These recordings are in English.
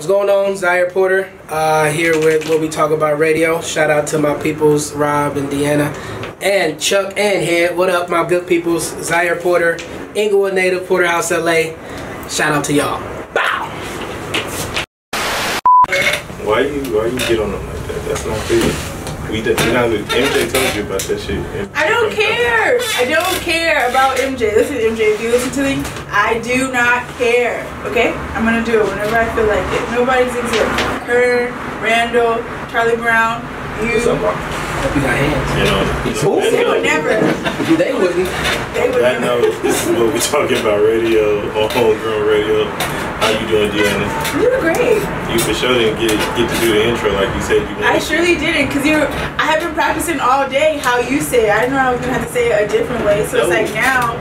What's going on? Zyaire Porter here with What We Talk About Radio. Shout out to my peoples, Rob and DeAnna, and Chuck and Head. What up, my good peoples? Zyaire Porter, Inglewood native, Porterhouse, LA. Shout out to y'all. Bow! Why you get on them like that? That's not fair. MJ told you about that shit. I don't care. I don't care about MJ. Listen, MJ, if you listen to me, I do not care. Okay? I'm gonna do it whenever I feel like it. Nobody's exempt. Kern, Randall, Charlie Brown, you. Hope you got hands. You know, they would never. They wouldn't. They would never. I know this is What We Talking About Radio on Homegrown Radio. How you doing, DeAnna? You doing great. You for sure didn't get to do the intro like you said you wanted. I surely didn't, because I have been practicing all day how you say it. I didn't know I was gonna have to say it a different way. So it's like now,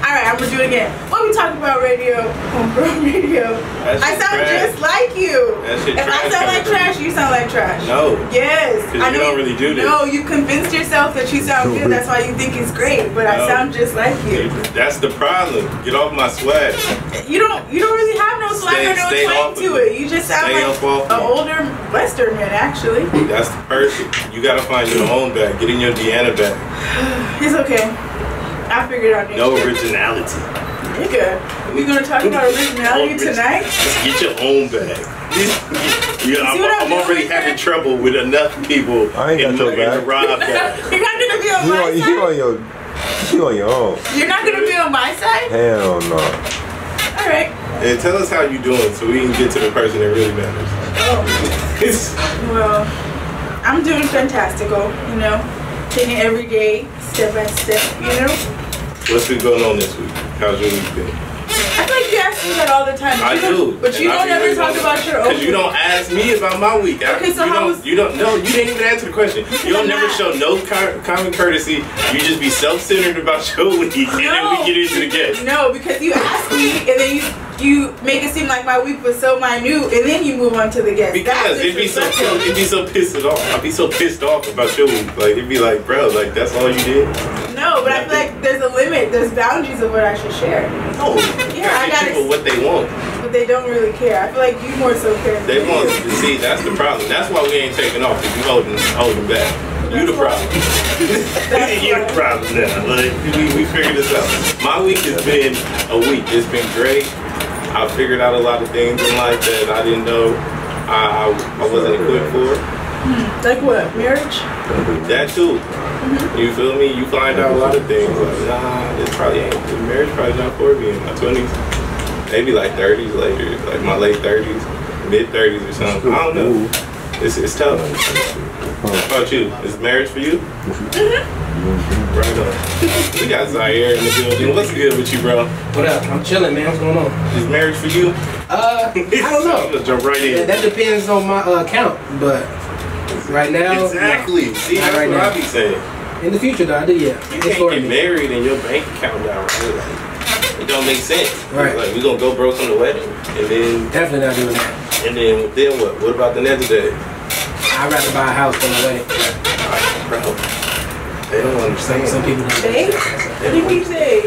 alright, I'm gonna do it again. What We Talking About Radio, Homegrown Radio. I sound trash. Just like you. If I sound like trash, you sound like trash. No. Yes. Because you don't really do this. No, you convinced yourself that you sound good. That's why you think it's great. But I sound just like you. That's the problem. Get off my swag. You don't really have no swag or no twang to it. You just sound like an older Western man, actually. That's the person. You gotta find your own bag. Get in your DeAnna bag. It's okay. I figured out. No originality. Nigga, we gonna talk about originality tonight? Just get your own bag. I'm already having trouble with enough people in the Rob bag. You're not gonna be on my side? You on your own. You're not gonna be on my side? Hell no. Alright. And tell us how you doing so we can get to the person that really matters. Oh. Well, I'm doing fantastical, you know. Taking it every day, step by step, you know. What's been going on this week? How's your week been? I feel like you ask me that all the time. I do. But you don't ever talk about your own. Because you don't ask me about my week. Okay, so you didn't even answer the question. You don't never show no common courtesy. You just be self-centered about your week, and then we get into the guest. No, because you ask me, and then you make it seem like my week was so minute, and then you move on to the guest. Because it'd be so pissed off. I'd be so pissed off about your week. Like it'd be like, bro, like that's all you did. No, but I feel like there's a limit. There's boundaries of what I should share. No, yeah, I got people what they want. But they don't really care. I feel like you more so care. They want to see. That's the problem. That's why we ain't taking off. If you holding back. You the problem. You the problem now. Like we figured this out. My week has been a week. It's been great. I figured out a lot of things in life that I didn't know I wasn't equipped for. Like what? Marriage? That too. You feel me? You find out a lot of things. Like, nah, this probably ain't. Marriage probably not for me in my 20s. Maybe like 30s later, like my late 30s, mid 30s or something. I don't know. It's tough. What about you? Is marriage for you? Right on. We got Zyaire in the building. What's good with you, bro? What up? I'm chilling, man. What's going on? Is marriage for you? I don't know. Just jump right in. Yeah, that depends on my account, but right now. Exactly. No. See, that's what I be saying. In the future, though, I do. Yeah. You can't get married and your bank account down. Right? It don't make sense. Right. Like we gonna go broke on the wedding, and then definitely not doing that. And then what? What about the next day? I'd rather buy a house than a wedding. Bro, they don't understand. Some people don't. What do you mean say?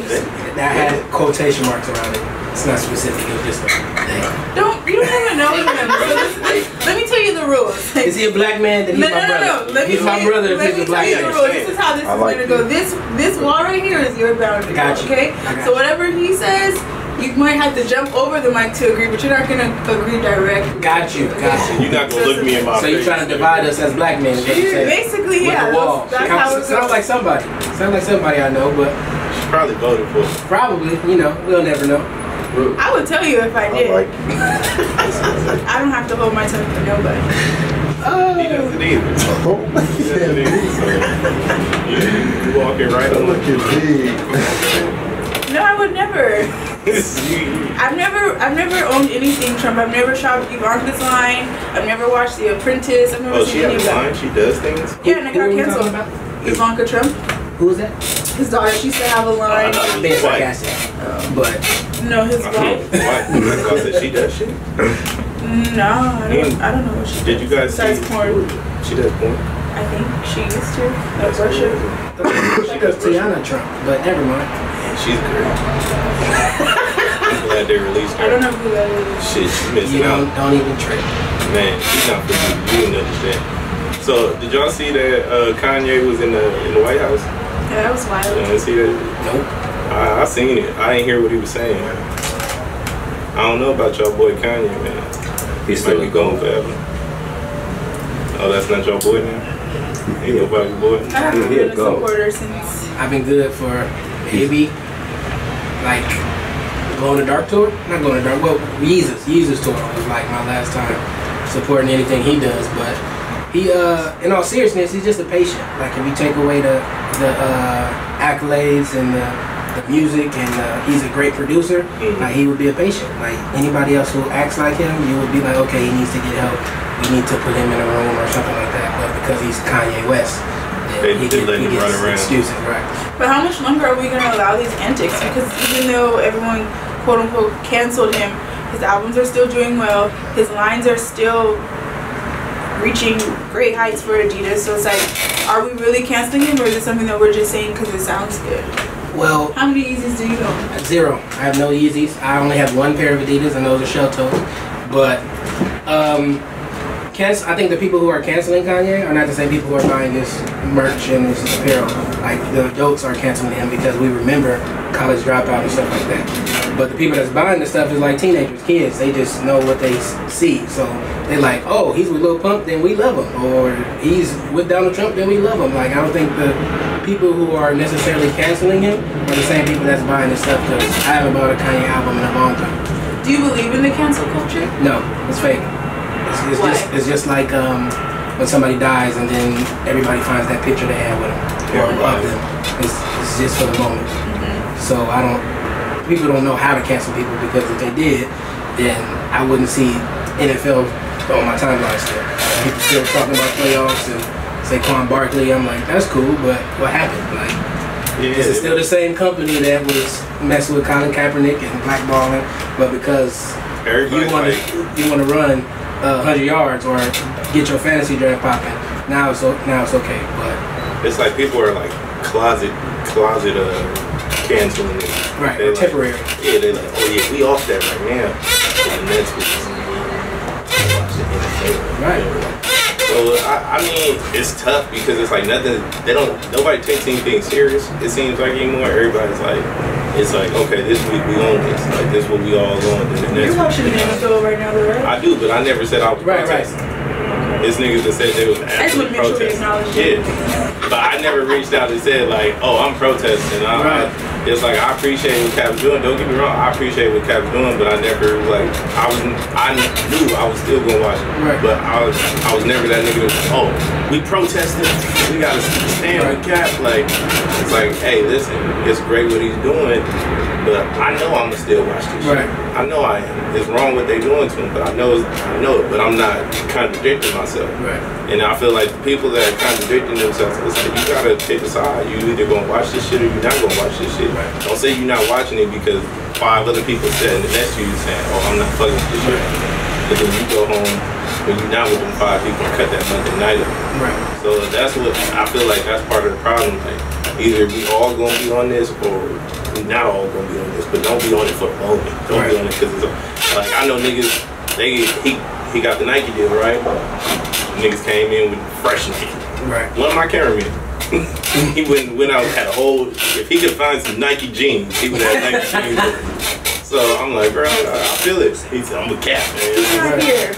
That had quotation marks around it. It's not specific. It was just a thing. You don't even know him. So let me tell you the rules. Is he a black man? Then he's my brother. No. He's my brother if he's a black man. This is how this is going to go. This wall right here is your boundary. Got you. Okay? So whatever he says, you might have to jump over the mic to agree, but you're not going to agree directly. Got you. You're not going to look me in my face. So you're trying to divide us as black men. Basically, yeah. With the wall. That's how it goes. Sounds like somebody. Sounds like somebody I know, but. She probably voted for it. Probably. You know, we'll never know. I would tell you if I did. I don't have to hold my tongue for nobody. He doesn't either. You walking right on. Look at me. No, I would never. I've never owned anything Trump. I've never shopped Ivanka's line. I've never watched The Apprentice. I've never seen any of that. She does things? Yeah, and it got canceled. Ivanka Trump. Who is that? His daughter. She used to have a line. I'm being sarcastic. But. No, his wife. I said she does shit? No, I don't know what she does. Did you guys see? Porn. She does porn? I think she used to. Like Russia. She does DeAnna Trump, but never mind. She's great. I'm glad that they released her. I don't know who that is. Shit, she's missing You out. don't even trip. Man, she's not for you. You wouldn't understand. So, did y'all see that Kanye was in the White House? Yeah, that was wild. You didn't see that? Nope. I seen it. I didn't hear what he was saying. I don't know about y'all boy Kanye, man. He's Might still be going forever. Oh, that's not your boy now? Ain't nobody's boy. I haven't Yeah, been a go. supporter since. I've been good for maybe like Glow in the Dark tour. Not Glow in the Dark. Well, Yeezus tour was like my last time supporting anything he does. But he, in all seriousness, he's just a patient. Like if you take away the accolades and the music, and he's a great producer, like he would be a patient. Like anybody else who acts like him, you would be like, okay, he needs to get help. We need to put him in a room or something like that. But because he's Kanye West, They just let him run around. Excuses, right? But how much longer are we going to allow these antics? Because even though everyone, quote unquote, canceled him, his albums are still doing well. His lines are still reaching great heights for Adidas. So it's like, are we really canceling him, or is it something that we're just saying because it sounds good? Well, How many Yeezys do you own? 0. I have no Yeezys. I only have one pair of Adidas, and those are shell toes. But I think the people who are canceling Kanye are not the same people who are buying his merch and his apparel. Like the adults are canceling him because we remember College Dropout and stuff like that. But the people that's buying the stuff is like teenagers, kids. They just know what they see. So they're like, oh, he's with Lil Pump, then we love him. Or he's with Donald Trump, then we love him. Like, I don't think the people who are necessarily canceling him are the same people that's buying this stuff, because I haven't bought a Kanye album in a long time. Do you believe in the cancel culture? No, it's fake. It's just like when somebody dies and then everybody finds that picture they had with them or of them. It's just for the moment. So people don't know how to cancel people, because if they did, then I wouldn't see NFL on my timeline still. People still talking about playoffs and Saquon Barkley. I'm like, that's cool, but what happened? Like, this is still the same company that was messing with Colin Kaepernick and blackballing, but because you want to run 100 yards or get your fantasy draft popping, now it's okay. But it's like people are like closet canceling it. Right, They're temporary. Like, yeah, they're like, oh yeah, we off that right now. And that's what right. So I mean, it's tough because it's like nobody takes anything serious. It seems like anymore. Everybody's like, it's like, okay, this week we own this. Like this what we all on. You're watching the NFL right now, though, right? I do, but I never said I was protesting. It's niggas that said they was actually protesting. Yeah. But I never reached out and said like, oh, I'm protesting. It's like, I appreciate what Cap's doing. Don't get me wrong, I appreciate what Cap's doing, but I never like, I knew I was still gonna watch it. Right. But I was never that nigga that was, oh, we protesting, we gotta stand with Cap. Like, it's like, hey, listen, it's great what he's doing, but I know I'ma still watch this shit. I know I am. It's wrong what they doing to him, but I know it, but I'm not contradicting myself. Right. And I feel like the people that are contradicting themselves, it's like, you gotta take a side. You either gonna watch this shit or you're not gonna watch this shit. Right. Don't say you're not watching it because 5 other people said, and that's you saying, oh, I'm not fucking with this shit. But then you go home when you're not with them 5 people and cut that Monday night up. Right. So that's what I feel like, that's part of the problem. Like, either we all gonna be on this or we not all gonna be on this, but don't be on it for the moment. Don't be on it because it's like, I know niggas, he got the Nike deal, right? Niggas came in with fresh Nike. Right. One of my cameramen, he went out and had a whole, if he could find some Nike jeans, he would have Nike jeans on. So I'm like, bro, I feel it. He said, I'm a Cap, man. Right here.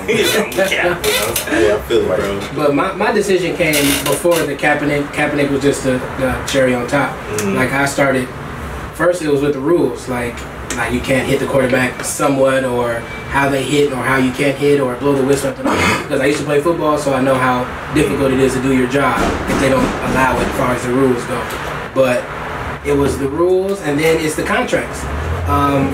He said, I'm a Cap, yeah, I feel it, bro. But my decision came before the Kaepernick was just the cherry on top. Like I started, first it was with the rules, like you can't hit the quarterback somewhat, or how they hit, or how you can't hit, or blow the whistle at the because I used to play football, so I know how difficult it is to do your job if they don't allow it as far as the rules go. But it was the rules, and then it's the contracts.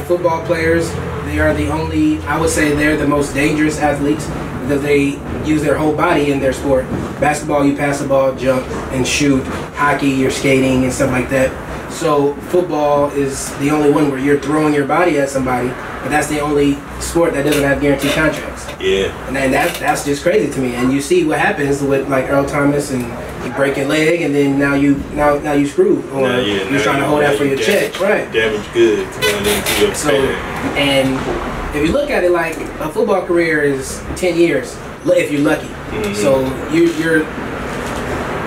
Football players, they are the only, I would say they're the most dangerous athletes because they use their whole body in their sport. Basketball, you pass the ball, jump, and shoot. Hockey, you're skating and stuff like that. So football is the only one where you're throwing your body at somebody but that's the only sport that doesn't have guaranteed contracts. Yeah. And that's just crazy to me. And you see what happens with like Earl Thomas, and you break your leg, and then now you screwed, or you're trying to hold out for your check, right? Damaged goods going into your pay. And if you look at it, like a football career is 10 years if you're lucky. So you're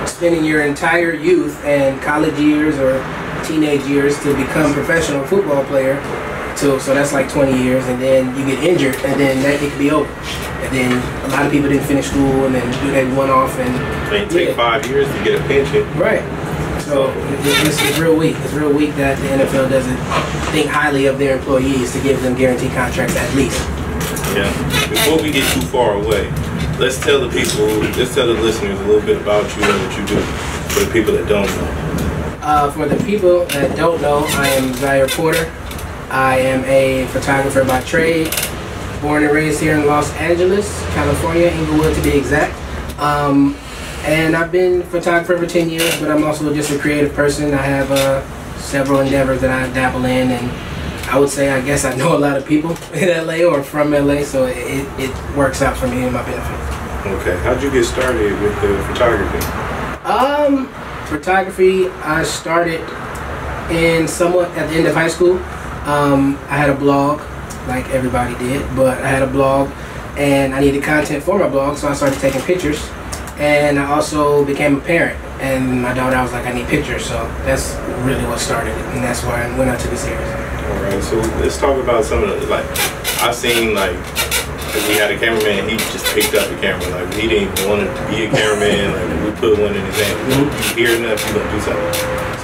spending your entire youth and college years or teenage years to become a professional football player. So that's like 20 years, and then you get injured, and then that it could be over. And then a lot of people didn't finish school, and then they went off and they take 5 years to get a pension. Right. So it's real weak. It's real weak that the NFL doesn't think highly of their employees to give them guaranteed contracts at least. Yeah. Before we get too far away, let's tell the listeners a little bit about you and what you do for the people that don't know. For the people that don't know, I am Zyaire Porter. I am a photographer by trade, born and raised here in Los Angeles, California, Inglewood to be exact. And I've been a photographer for 10 years, but I'm also just a creative person. I have several endeavors that I dabble in, and I would say I guess I know a lot of people in LA or from LA, so it works out for me and my benefit. Okay, how'd you get started with the photography? Photography, I started in somewhat at the end of high school. I had a blog, like everybody did, but I had a blog and I needed content for my blog, so I started taking pictures. And I also became a parent, and my daughter, I was like, I need pictures, so that's really what started it, and that's why when I took it serious. Alright, so let's talk about some of the, like, I've seen, like, because we had a cameraman, he just picked up the camera, like, he didn't even want to be a cameraman, like, we put one in his hand, you hear enough, you're going to do something.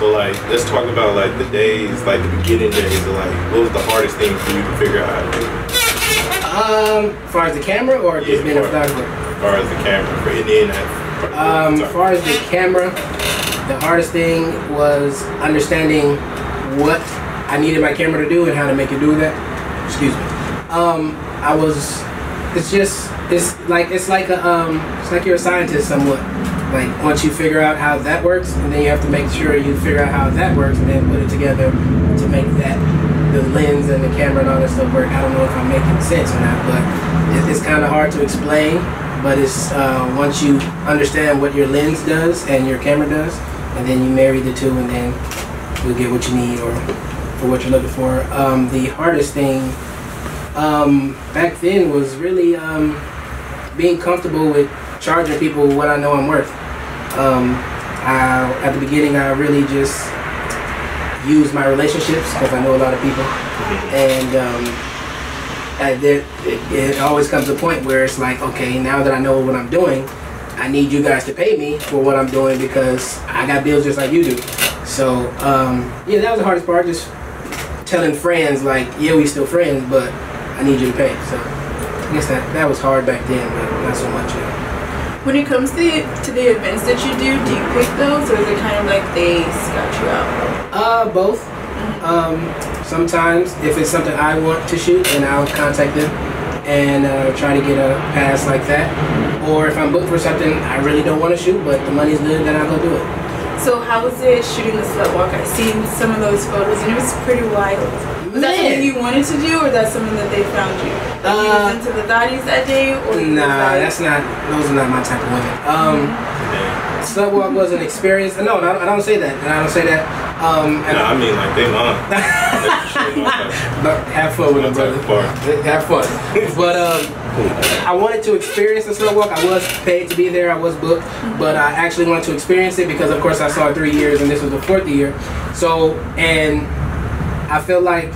So, like, let's talk about, like, the days, like, the beginning days of, like, what was the hardest thing for you to figure out how to do? As far as the camera, or just being a photographer? As far as the camera, for Indian. As far as the camera, the hardest thing was understanding what I needed my camera to do and how to make it do that. Excuse me. It's like you're a scientist somewhat. Like once you figure out how that works, and then you have to make sure you figure out how that works, and then put it together to make the lens and the camera and all that stuff work. I don't know if I'm making sense or not, but it's kind of hard to explain. But it's once you understand what your lens does and your camera does, and then you marry the two, and then you'll get what you need or for what you're looking for. The hardest thing back then was really being comfortable with charging people what I know I'm worth. At the beginning, I really just used my relationships because I know a lot of people, and it always comes to a point where it's like, okay, now that I know what I'm doing, I need you guys to pay me for what I'm doing because I got bills just like you do. So yeah, that was the hardest part, just telling friends like, yeah, we still friends, but I need you to pay. So I guess that was hard back then, but not so much now. When it comes to the events that you do you pick those, or is it kind of like they scout you out? Both. Sometimes if it's something I want to shoot, then I'll contact them and try to get a pass like that. Or if I'm booked for something I really don't want to shoot, but the money's good, then I'll go do it. So how was it shooting the SlutWalk? I've seen some of those photos and it was pretty wild. Was that something you wanted to do, or that's something that they found you? Like you was into the thotties that day? Or nah, those are not my type of women. SlutWalk was an experience. No, I don't say that. I don't say that. I mean like they mine. But have fun with them, brother. Have fun. But I wanted to experience the SlutWalk. I was paid to be there. I was booked, but I actually wanted to experience it because, of course, I saw it 3 years, and this was the 4th year. So, and I feel like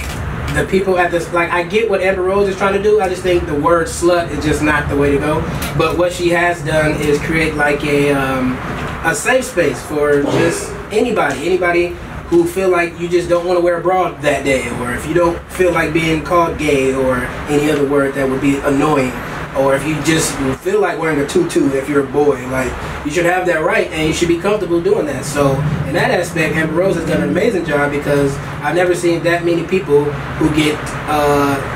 the people at this, like, I get what Amber Rose is trying to do. I just think the word slut is just not the way to go. But what she has done is create like a safe space for just anybody who feel like you just don't want to wear a bra that day, or if you don't feel like being called gay or any other word that would be annoying, or if you just feel like wearing a tutu if you're a boy. Like, you should have that right, and you should be comfortable doing that. So in that aspect, Amber Rose has done an amazing job because I've never seen that many people who get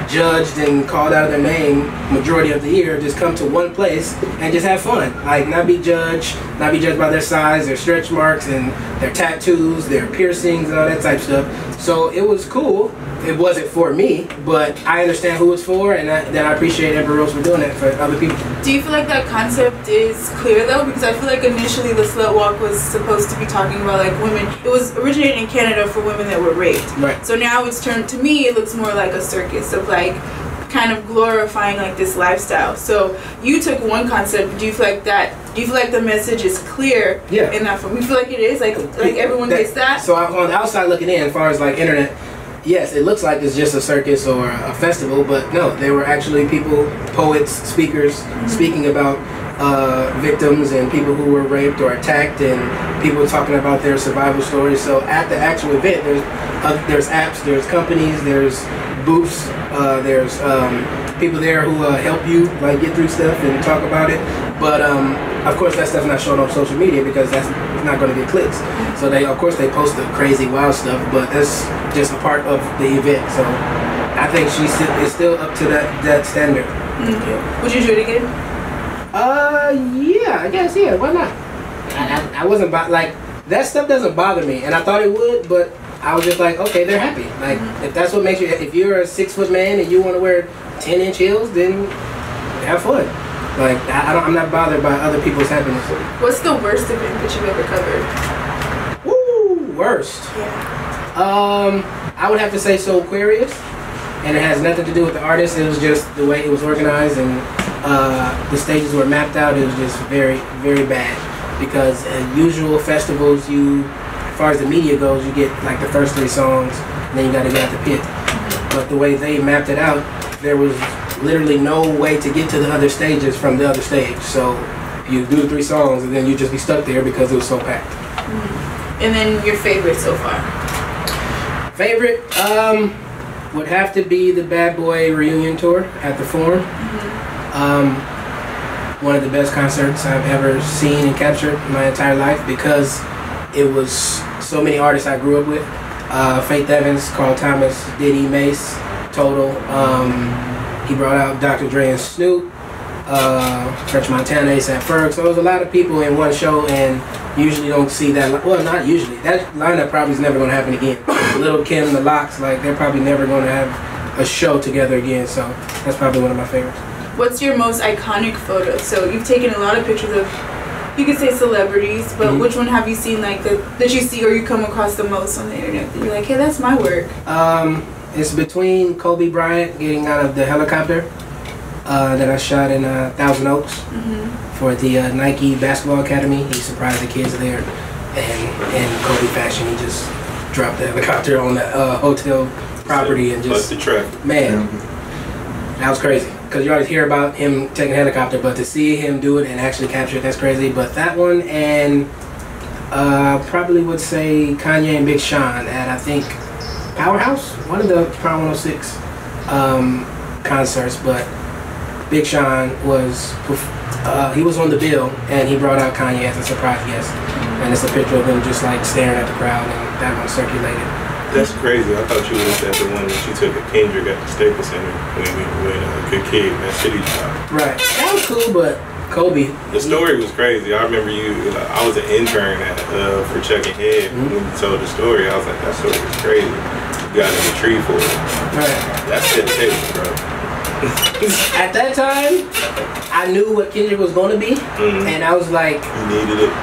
judged and called out of their name majority of the year just come to one place and just have fun. Like not be judged by their size, their stretch marks, and their tattoos, their piercings, and all that type of stuff. So it was cool. It wasn't for me, but I understand who it's for, and I appreciate Amber Rose for doing that for other people. Do you feel like that concept is clear though? Because I feel like initially the SlutWalk was supposed to be talking about like women. It was originated in Canada for women that were raped. Right. So now it's turned, to me, it looks more like a circus of like kind of glorifying like this lifestyle. So you took one concept. Do you feel like the message is clear? Yeah. In that form? You feel like it is? Like everyone gets that? So on the outside looking in, as far as like internet, yes, it looks like it's just a circus or a festival, but no, there were actually people, poets, speakers, speaking about victims and people who were raped or attacked, and people talking about their survival stories. So at the actual event, there's apps, there's companies, there's booths, there's people there who help you like get through stuff and talk about it. But of course, that stuff's not shown on social media because that's not going to get clicks. So of course they post the crazy wild stuff, but that's just a part of the event. So I think is still up to that standard. Okay. Would you do it again? Yeah, I guess, yeah, why not? I wasn't like, that stuff doesn't bother me, and I thought it would, but I was just like, okay, they're happy. Like, if that's what makes you, if you're a 6-foot man and you want to wear 10-inch heels, then have fun. Like, I'm not bothered by other people's happiness. What's the worst event that you've ever covered? Woo, worst. Yeah. I would have to say So Aquarius, and it has nothing to do with the artist. It was just the way it was organized, and the stages were mapped out. It was just very, very bad. Because at usual festivals, as far as the media goes, you get like the first 3 songs, and then you got to get out the pit. But the way they mapped it out, there was literally no way to get to the other stages from the other stage. So you do the 3 songs, and then you just be stuck there because it was so packed. And then your favorite so far? Favorite would have to be the Bad Boy reunion tour at the Forum. One of the best concerts I've ever seen and captured in my entire life because it was so many artists I grew up with. Faith Evans, Carl Thomas, Diddy, Mace, Total. He brought out Dr. Dre and Snoop, French Montana, A$AP Ferg. So there was a lot of people in one show, and usually don't see that. Well, not usually. That lineup probably is never going to happen again. Lil' Kim, The Lox, like they're probably never going to have a show together again. So that's probably one of my favorites. What's your most iconic photo? So you've taken a lot of pictures of, you could say celebrities, but which one have you seen like that you see or you come across the most on the internet that you're like, hey, that's my work? It's between Kobe Bryant getting out of the helicopter that I shot in Thousand Oaks for the Nike Basketball Academy. He surprised the kids there, and in Kobe fashion, he just dropped the helicopter on the hotel property and just, man, that was crazy. Because you always hear about him taking a helicopter, but to see him do it and actually capture it, that's crazy. But that one, and probably would say Kanye and Big Sean at, I think, Powerhouse, one of the Power 106 concerts. But Big Sean was, he was on the bill, and he brought out Kanye as a surprise guest. And it's a picture of him just like staring at the crowd, and that one circulated. That's crazy. I thought you was at the one that you took at Kendrick at the Staples Center when Good Kid, that City Drop. Right. That was cool, but Kobe. The story was crazy. I remember I was an intern for Chuck and Head when you told the story. I was like, that story was crazy. You got in the tree for it. Right. That's dedication, bro. At that time, I knew what Kendrick was going to be, and I was like, you needed it.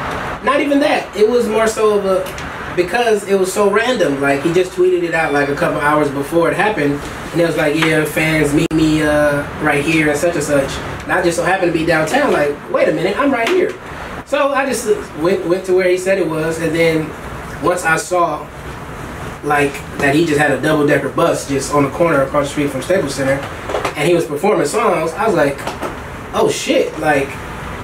Not even that. It was more so of because it was so random. Like, he just tweeted it out like a couple hours before it happened, and it was like, yeah, fans, meet me right here and such and such. And I just so happened to be downtown, like, wait a minute, I'm right here. So I just went to where he said it was, and then once I saw like that he just had a double-decker bus just on the corner across the street from Staples Center, and he was performing songs, I was like, oh shit, like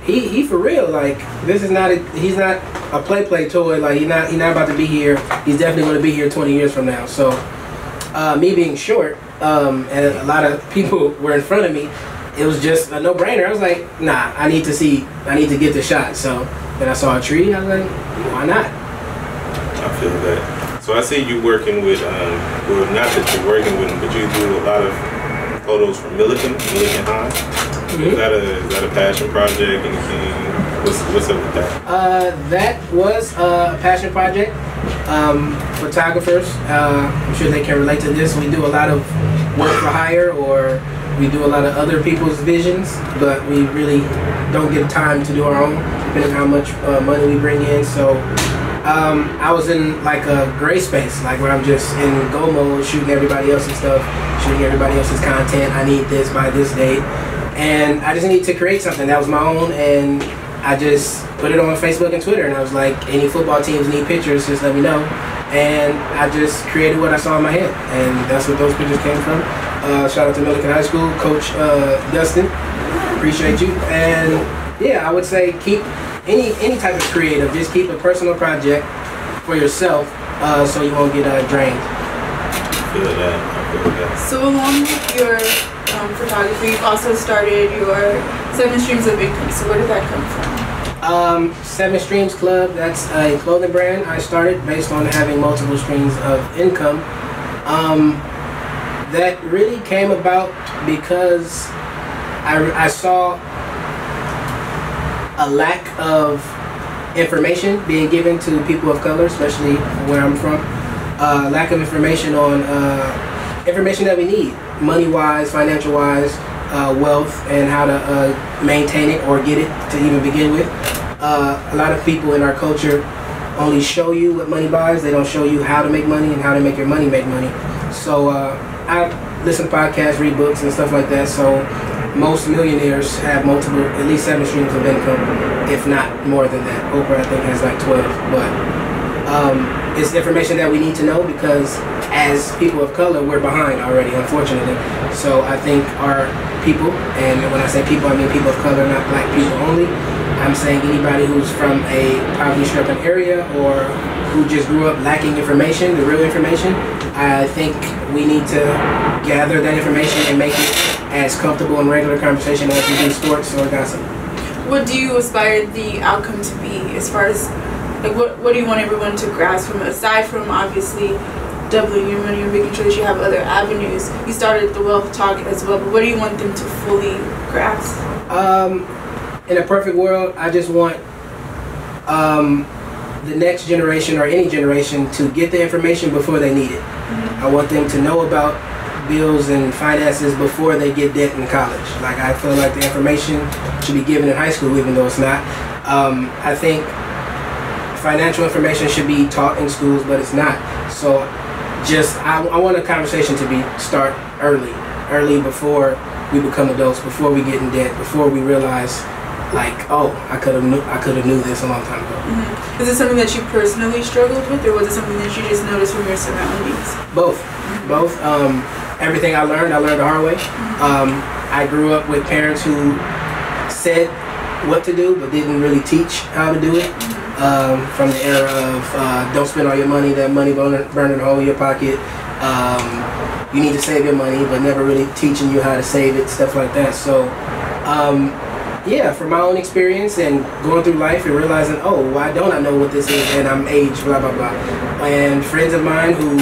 he for real, like this is not he's not a play toy, like he's not about to be here. He's definitely going to be here 20 years from now. So me being short, and a lot of people were in front of me, it was just a no-brainer. I was like, nah, I need to get the shot. So then I saw a tree, I was like, why not? I feel that. So I see you working with, well, not that you're working with them, but you do a lot of photos for Milliken High. Is that a passion project? Anything? What's up with that? That was a passion project. Photographers, I'm sure they can relate to this. We do a lot of work for hire, or we do a lot of other people's visions, but we really don't get time to do our own, depending on how much money we bring in. So I was in like a gray space, like where I'm just in go mode, shooting everybody else's stuff, shooting everybody else's content. I need this by this date, and I just need to create something that was my own, and I just put it on Facebook and Twitter, and I was like, any football teams need pictures, just let me know. And I just created what I saw in my head, and that's what those pictures came from. Shout out to Milliken High School, Coach Dustin, appreciate you. And yeah, I would say keep any type of creative, just keep a personal project for yourself, so you won't get drained. I feel that. So along with your photography, you've also started your 7 Streams of Income. So where did that come from? 7 Streams Club, that's a clothing brand I started based on having multiple streams of income. That really came about because I saw a lack of information being given to people of color, especially where I'm from. Lack of information on information that we need, money-wise, financial-wise, wealth, and how to maintain it or get it to even begin with. A lot of people in our culture only show you what money buys. They don't show you how to make money and how to make your money make money. So I listen to podcasts, read books, and stuff like that. So most millionaires have multiple, at least 7 streams of income, if not more than that. Oprah, I think, has like 12. But it's information that we need to know, because as people of color, we're behind already, unfortunately. So I think our people, and when I say people, I mean people of color, not black people only. I'm saying anybody who's from a poverty-stricken area or who just grew up lacking information, the real information. I think we need to gather that information and make it as comfortable in regular conversation as we do sports or gossip. What do you aspire the outcome to be, as far as, like, what do you want everyone to grasp from it, aside from obviously doubling your money or making sure that you have other avenues? You started the Wealth Talk as well, but what do you want them to fully grasp? In a perfect world, I just want the next generation or any generation to get the information before they need it. I want them to know about bills and finances before they get debt in college. Like, I feel like the information should be given in high school, even though it's not. I think financial information should be taught in schools, but it's not. So I want a conversation to start early before we become adults, before we get in debt, before we realize, like, oh, I could have knew this a long time ago. Is it something that you personally struggled with, or was it something that you just noticed from your surroundings? Both. Everything I learned the hard way. I grew up with parents who said what to do, but didn't really teach how to do it. From the era of don't spend all your money, that money burning a hole in your pocket. You need to save your money, but never really teaching you how to save it, stuff like that. So, yeah, from my own experience and going through life and realizing, oh, why don't I know what this is, and I'm aged, blah, blah, blah. And friends of mine who,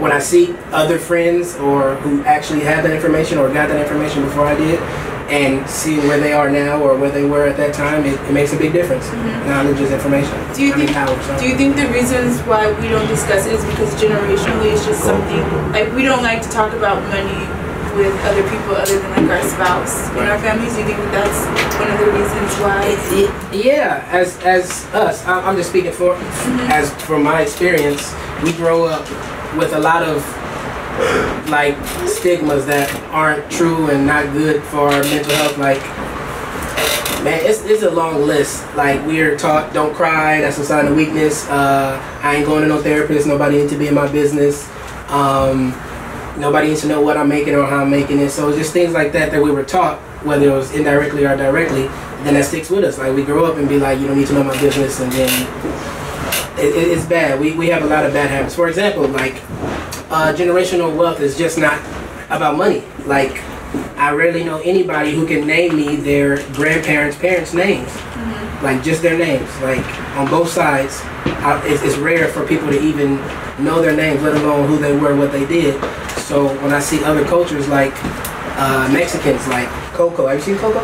when I see other friends or who actually have that information or got that information before I did, and seeing where they are now or where they were at that time, it makes a big difference. Knowledge is information. Do you think the reasons why we don't discuss it is because generationally it's just something, like, we don't like to talk about money with other people other than like our spouse in our families? Do you think that's one of the reasons why? Yeah, as us, I'm just speaking for as from my experience, we grow up with a lot of like stigmas that aren't true and not good for our mental health. Like, man, it's a long list. Like, we're taught don't cry, that's a sign of weakness. I ain't going to no therapist, nobody needs to be in my business. Nobody needs to know what I'm making or how I'm making it. So just things like that we were taught, whether it was indirectly or directly, then that sticks with us. Like, we grow up and be like, you don't need to know my business, and then it's bad. We have a lot of bad habits. For example, like, generational wealth is just not about money. Like, I rarely know anybody who can name me their grandparents' parents' names. like just their names, like on both sides. It's rare for people to even know their names, let alone who they were, what they did. So when I see other cultures like Mexicans, like Coco, have you seen Coco?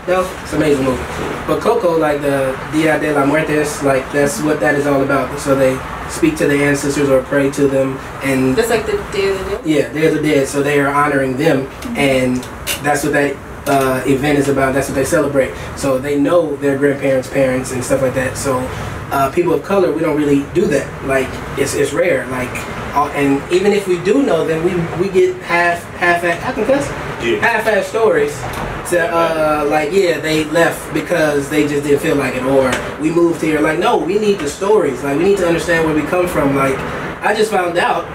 No? It's an amazing movie. But Coco, like the Dia de la Muertes, like that's what that is all about. So they speak to their ancestors or pray to them, and that's like the Day of the Dead? Yeah, Day of the Dead. So they are honoring them, and that's what that event is about. That's what they celebrate. So they know their grandparents, parents, and stuff like that. So people of color, we don't really do that. Like it's rare. Like, and even if we do know them, we get half-ass stories. To like, yeah, they left because they just didn't feel like it, or we moved here. Like, no, we need the stories. Like, we need to understand where we come from. Like, I just found out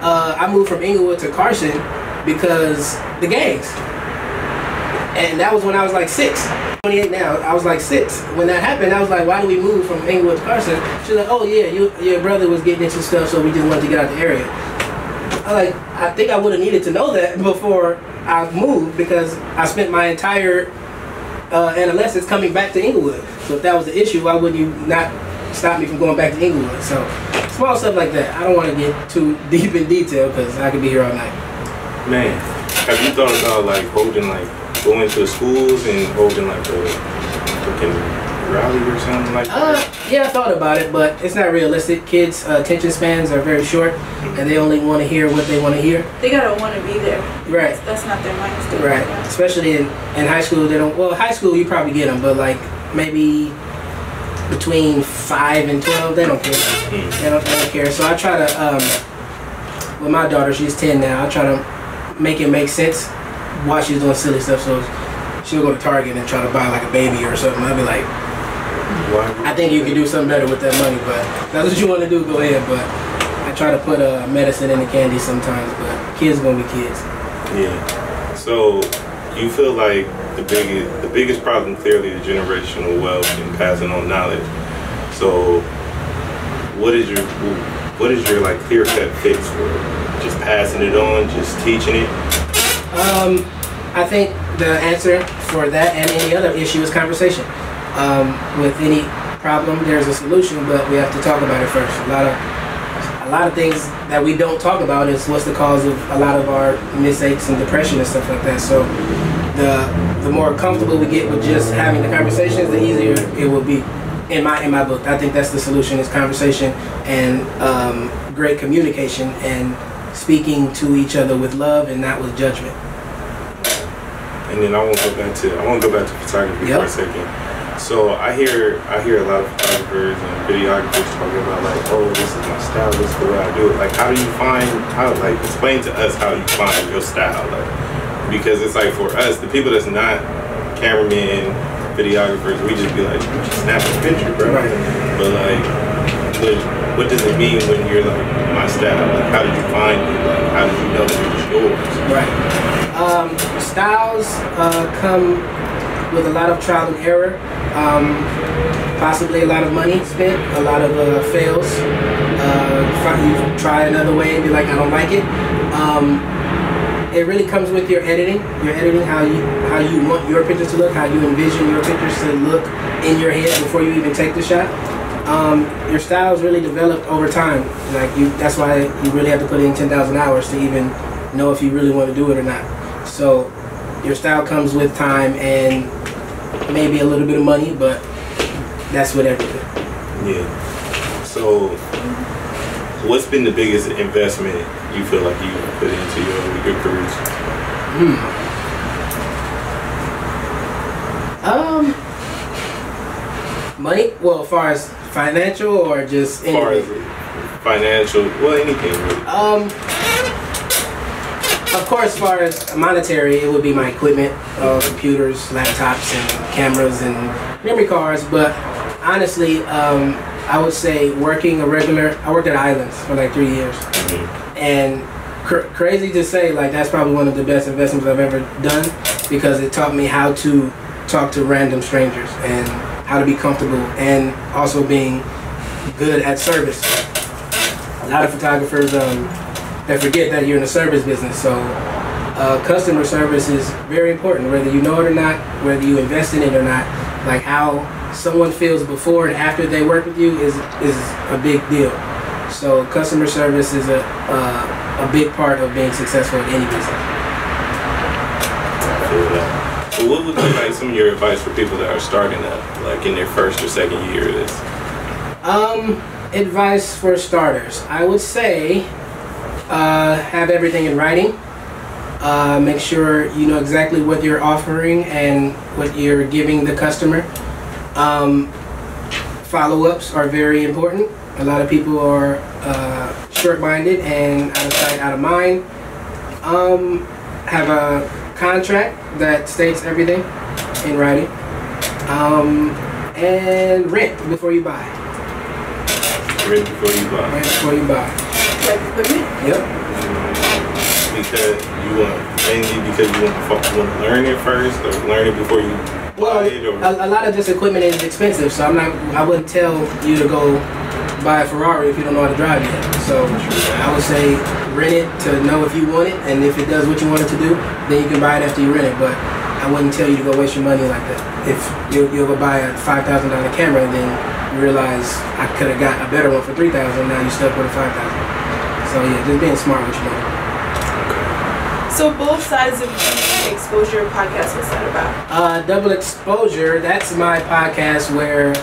I moved from Inglewood to Carson because the gangs. And that was when I was like 6. 28 now. I was like 6 when that happened. I was like, why do we move from Inglewood to Carson? She's like, oh yeah, your brother was getting into stuff, so we just wanted to get out the area. I think I would have needed to know that before I moved, because I spent my entire adolescence coming back to Inglewood. So if that was the issue, why would you not stop me from going back to Inglewood? So small stuff like that. I don't want to get too deep in detail because I could be here all night. Man, have you thought about like holding, like going to schools and holding like a freaking rally or something like that? Yeah, I thought about it, but it's not realistic. Kids' attention spans are very short, and they only want to hear what they want to hear. They gotta want to be there. Right. That's not their mindset. Right. Especially in high school, they don't. Well, high school you probably get them, but like maybe between 5 and 12, they don't care. They don't care. So I try to, with my daughter, she's 10 now. I try to make it make sense while she's doing silly stuff. So she'll go to Target and try to buy like a baby or something. I'll be like, I think you can do something better with that money, but if that's what you want to do, go ahead. But I try to put medicine in the candy sometimes, but kids gonna be kids. Yeah. So you feel like the biggest problem clearly is generational wealth and passing on knowledge. So what is your like clear cut fix for it? Just passing it on, just teaching it? I think the answer for that and any other issue is conversation. With any problem, there's a solution, but we have to talk about it first. A lot of things that we don't talk about is what's the cause of a lot of our mistakes and depression and stuff like that. So the more comfortable we get with just having the conversations, the easier it will be. In my book, I think that's the solution: is conversation and great communication and speaking to each other with love and not with judgment. And then I want to go back to photography for a second. So I hear a lot of photographers and videographers talking about like, oh, this is my style, this is the way I do it. Like, how do you explain to us how you find your style? Like, because it's like for us, the people that's not cameramen, videographers, we just be like, you just snap a picture, bro. Right. But like, what does it mean when you're like, my style? Like, how did you find it? Like, how did you know that it was yours? Right. Styles come with a lot of trial and error, possibly a lot of money spent, a lot of fails. You try another way and be like, I don't like it. It really comes with your editing. How you want your pictures to look, how you envision your pictures to look in your head before you even take the shot. Your style is really developed over time. Like that's why you really have to put in 10,000 hours to even know if you really want to do it or not. So your style comes with time and maybe a little bit of money, but that's with everything. Yeah. So what's been the biggest investment you feel like you put into your career? Money? Well, as far as financial or just anything? As far as financial, well, anything really. Of course, as far as monetary, it would be my equipment, computers, laptops, and cameras, and memory cards. But honestly, I would say I worked at Islands for like 3 years. And crazy to say, like that's probably one of the best investments I've ever done, because it taught me how to talk to random strangers and how to be comfortable, and also being good at service. A lot of photographers, they forget that you're in the service business. So customer service is very important, whether you know it or not, whether you invest in it or not. Like how someone feels before and after they work with you is a big deal. So customer service is a big part of being successful in any business. Well, what would be like some of your advice for people that are starting up, like in their first or second year of this? Advice for starters, I would say have everything in writing. Make sure you know exactly what you're offering and what you're giving the customer. Follow-ups are very important. A lot of people are short-minded and out of sight, out of mind. Have a contract that states everything in writing. And rent before you buy. Rent before you buy. Rent before you buy. Like equipment? Yep. Because you want to learn it first, or learn it before you buy it, or a lot of this equipment is expensive, so I wouldn't tell you to go buy a Ferrari if you don't know how to drive it. So I would say rent it to know if you want it, and if it does what you want it to do, then you can buy it after you rent it. But I wouldn't tell you to go waste your money like that. If you'll go buy a $5,000 camera, and then you realize I could have got a better one for $3,000. Now you're stuck with a $5,000. So yeah, just being smart with your money. So both sides of Exposure podcast, what's that about? Double Exposure, that's my podcast where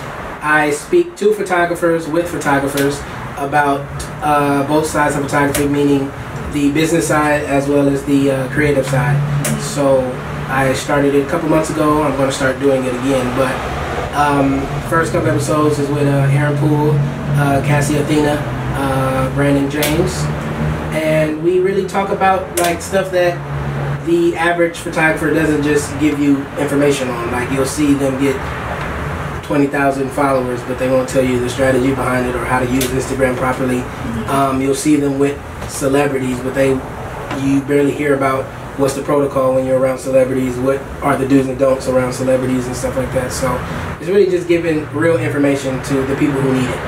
I speak to photographers with photographers about both sides of photography, meaning the business side as well as the creative side. So I started it a couple months ago. I'm going to start doing it again. But first couple episodes is with Aaron Poole, Cassie Athena, Brandon James. And we really talk about like stuff that the average photographer doesn't just give you information on. Like you'll see them get 20,000 followers, but they won't tell you the strategy behind it or how to use Instagram properly. You'll see them with celebrities, but you barely hear about what's the protocol when you're around celebrities, what are the do's and don'ts around celebrities and stuff like that. So it's really just giving real information to the people who need it.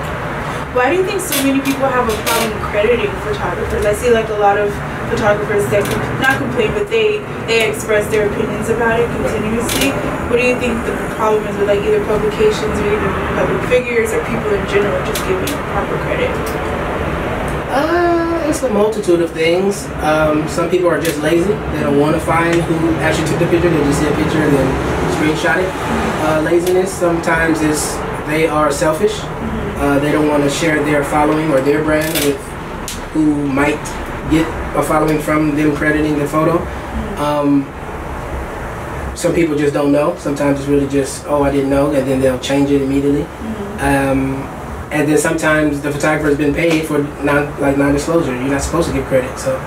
Why do you think so many people have a problem crediting photographers? I see like a lot of photographers that not complain, but they express their opinions about it continuously. What do you think the problem is with like either publications or even public figures or people in general just giving proper credit? It's a multitude of things. Some people are just lazy. They don't want to find who actually took the picture. They just see a picture and then screenshot it. Laziness sometimes is they are selfish. They don't want to share their following or their brand with who might get a following from them crediting the photo. Some people just don't know. Sometimes it's really just, oh, I didn't know, and then they'll change it immediately. And then sometimes the photographer has been paid for non-disclosure. You're not supposed to give credit, so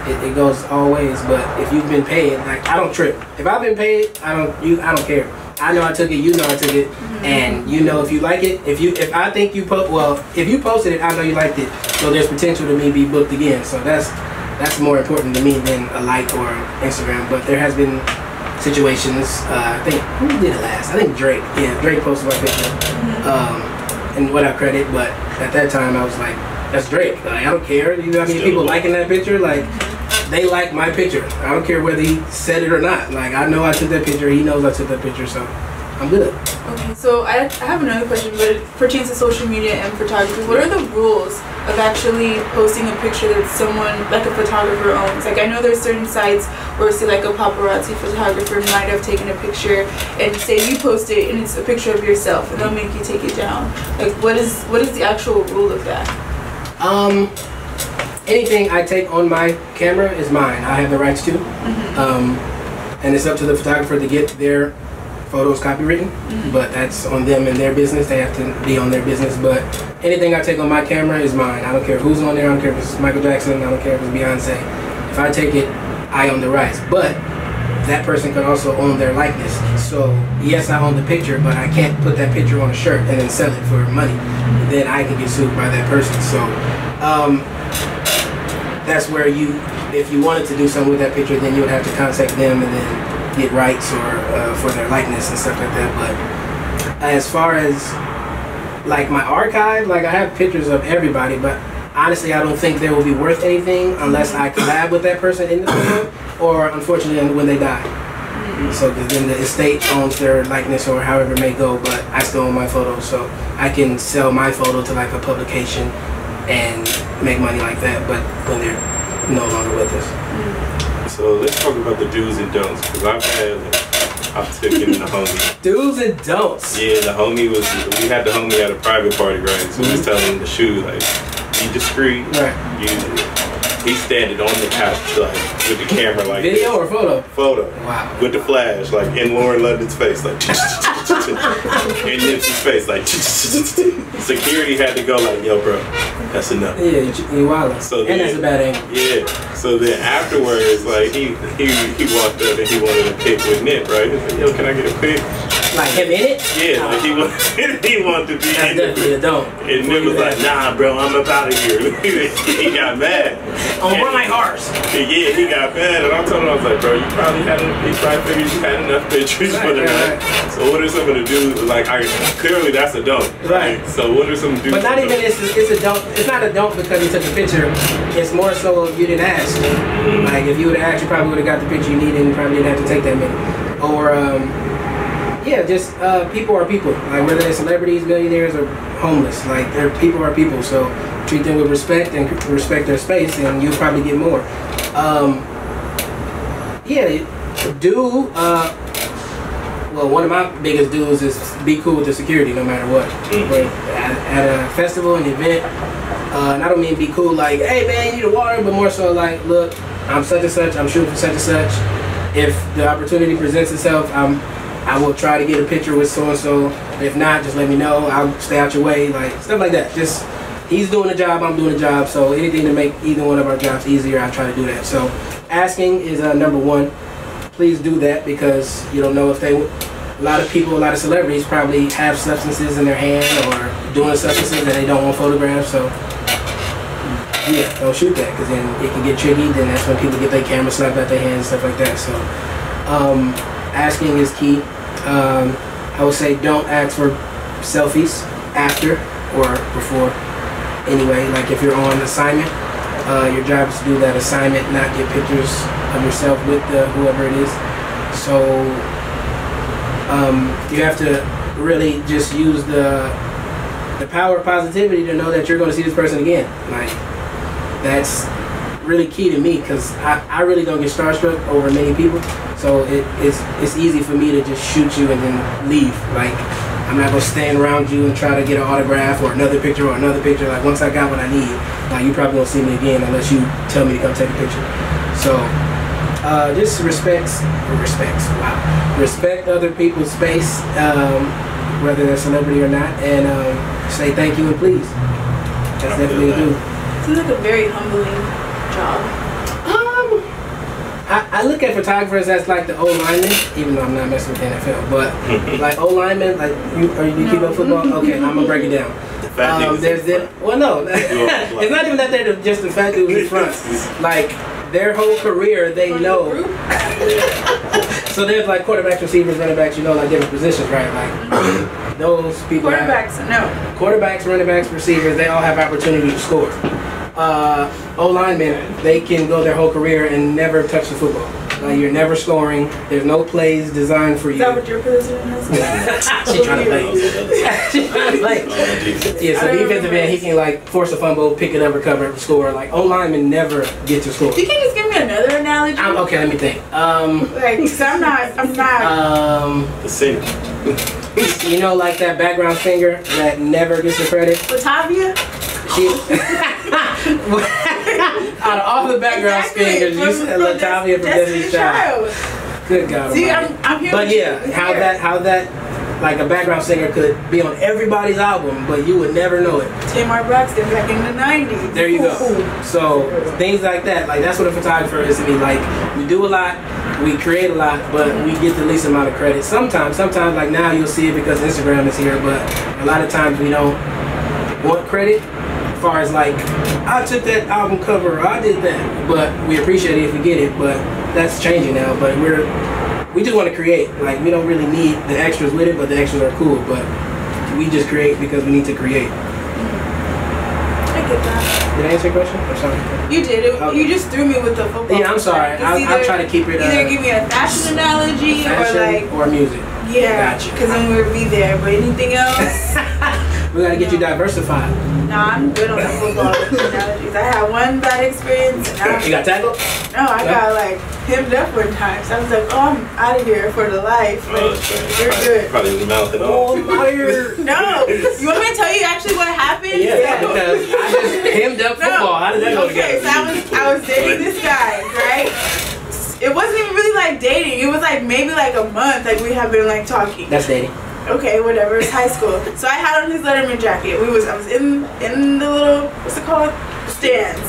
it goes all ways. But if you've been paid, like I don't trip. If I've been paid, I don't care. I know I took it, you know I took it, and you know if you like it, if I think you if you posted it, I know you liked it, so there's potential to me be booked again. So that's more important to me than a like or Instagram. But there has been situations. I think who did it last? I think Drake. Yeah, Drake posted my picture, and without credit. But at that time, I was like, that's Drake. Like, I don't care. You know, I mean, people liking that picture, like. They like my picture. I don't care whether he said it or not. Like, I know I took that picture. He knows I took that picture, so I'm good. Okay, so I have another question, but it pertains to social media and photography. What are the rules of actually posting a picture that someone, like a photographer, owns? Like, I know there's certain sites where, say, like a paparazzi photographer might have taken a picture, and say you post it, and it's a picture of yourself, and they'll make you take it down. Like, what is the actual rule of that? Anything I take on my camera is mine. I have the rights to. And it's up to the photographer to get their photos copywritten. But that's on them and their business. They have to be on their business. But anything I take on my camera is mine. I don't care who's on there. I don't care if it's Michael Jackson. I don't care if it's Beyonce. If I take it, I own the rights. But that person can also own their likeness. So yes, I own the picture, but I can't put that picture on a shirt and then sell it for money. Then I can get sued by that person. So that's where if you wanted to do something with that picture, then you would have to contact them and then get rights or for their likeness and stuff like that. But as far as like my archive, like I have pictures of everybody, but honestly, I don't think they will be worth anything unless I collab with that person in the photo or unfortunately when they die. So then the estate owns their likeness or however it may go, but I still own my photos, so I can sell my photo to like a publication and make money like that, but when they're no longer with us. So let's talk about the do's and don'ts, because I've taken the homie. Do's and don'ts. Yeah, we had the homie at a private party, right? So we was telling him to shoot, like, be discreet. Right. He's standing on the couch, like, with the camera, like video this. Or photo? Photo. Wow. With the flash, like, in Lauren London's face, like, in Nipsey's face, like, security had to go, like, yo, bro, that's enough. Yeah, you wildin'. So and that's a bad angle. Yeah. So then afterwards, like, he walked up and he wanted a pic with Nip, right? He's like, yo, can I get a pic? Like him in it? Yeah, like he wanted to be that's in it. Definitely a don't. And Nip was like, nah, bro, I'm up out of here. He got mad. On my horse. Yeah, he got mad, and I told him, I was like, bro, he probably figured you had enough pictures for the night. So what are some of the dudes, like, clearly that's a don't. Right. So what are some dudes? But not even, it's a don't, it's not a don't because he took a picture. It's more so you didn't ask. Like, if you would have asked, you probably would have got the picture you needed and you probably didn't have to take that many. Or, yeah, just people are people. Like, whether they're celebrities, millionaires, or homeless. Like, people are people. So treat them with respect and respect their space, and you'll probably get more. Well, one of my biggest do's is be cool with the security no matter what. But at a festival, an event, and I don't mean be cool like, hey man, you need a water, but more so like, look, I'm such and such, I'm shooting for such and such. If the opportunity presents itself, I will try to get a picture with so and so. If not, just let me know. I'll stay out your way, like stuff like that. Just he's doing a job, I'm doing a job. So anything to make either one of our jobs easier, I try to do that. So asking is number one. Please do that because you don't know if a lot of people, a lot of celebrities probably have substances in their hand or doing substances that they don't want photographed. So yeah, don't shoot that because then it can get tricky. Then that's when people get their camera slapped out their hands and stuff like that. So asking is key. I would say don't ask for selfies after or before. Anyway, like if you're on assignment, your job is to do that assignment, not get pictures of yourself with whoever it is. So you have to really just use the power of positivity to know that you're going to see this person again. Like that's really key to me because I really don't get starstruck over many people. So it's easy for me to just shoot you and then leave. Like I'm not gonna stand around you and try to get an autograph or another picture or another picture. Like once I got what I need, like you probably won't see me again unless you tell me to come take a picture. So just respect other people's space, whether they're a celebrity or not, and say thank you and please. That's definitely a do. Seems like a very humbling job. I look at photographers as like the old linemen, even though I'm not messing with the NFL, but like old linemen, like you keep up football? Okay, I'm gonna break it down. There's the, well no, it's not even that they're just the fat dudes in front. Like their whole career, they know. So there's like quarterbacks, receivers, running backs, you know, like different positions, right? Like those people. Quarterbacks, running backs, receivers, they all have opportunity to score. O-linemen, they can go their whole career and never touch the football. Like you're never scoring. There's no plays designed for you. Is that what your position is? She's trying to play. She's trying to play. Yeah, so defensive end, he can like force a fumble, pick it up, recover it, score. Like O-linemen never get to score. You can't just give me another analogy. Okay, let me think. Like, cause I'm not. The singer. You know, like that background singer that never gets the credit. Latavia. Out of all the background singers, you said Latavia from Destiny's Child. Good God. See, I'm here. But yeah, how that like a background singer could be on everybody's album, but you would never know it. Tamar Braxton back in the '90s. There you go. So things like that, like that's what a photographer is to me. Like we do a lot, we create a lot, but we get the least amount of credit. Sometimes like now you'll see it because Instagram is here, but a lot of times we don't want credit. As far as like, I took that album cover, or I did that, but we appreciate it if we get it. But that's changing now. But we just want to create. Like we don't really need the extras with it, but the extras are cool. But we just create because we need to create. I get that. Did I answer your question? I'm sorry. You did. Okay. You just threw me with the football. Yeah, I'm sorry. I'll try to keep it. Either give me a fashion analogy fashion or music. Yeah. Gotcha. Because then we'll be there. But anything else? We gotta get you diversified. Nah, I'm good on the football analogies. I had one bad experience and now You got tackled? no, I got like hemmed up one time. So I was like, oh, I'm out of here for the life. Like, you're good. Probably was mouthing Oh, off. I'm out of here. No. You want me to tell you actually what happened? Yeah, because I just hemmed up football. How did that go Okay, together? so I was dating this guy, right? It wasn't even really like dating. It was like maybe like a month. Like we have been like talking. That's dating. Okay, whatever. It's high school. So I had on his Letterman jacket. I was in the little, what's it called? Stands.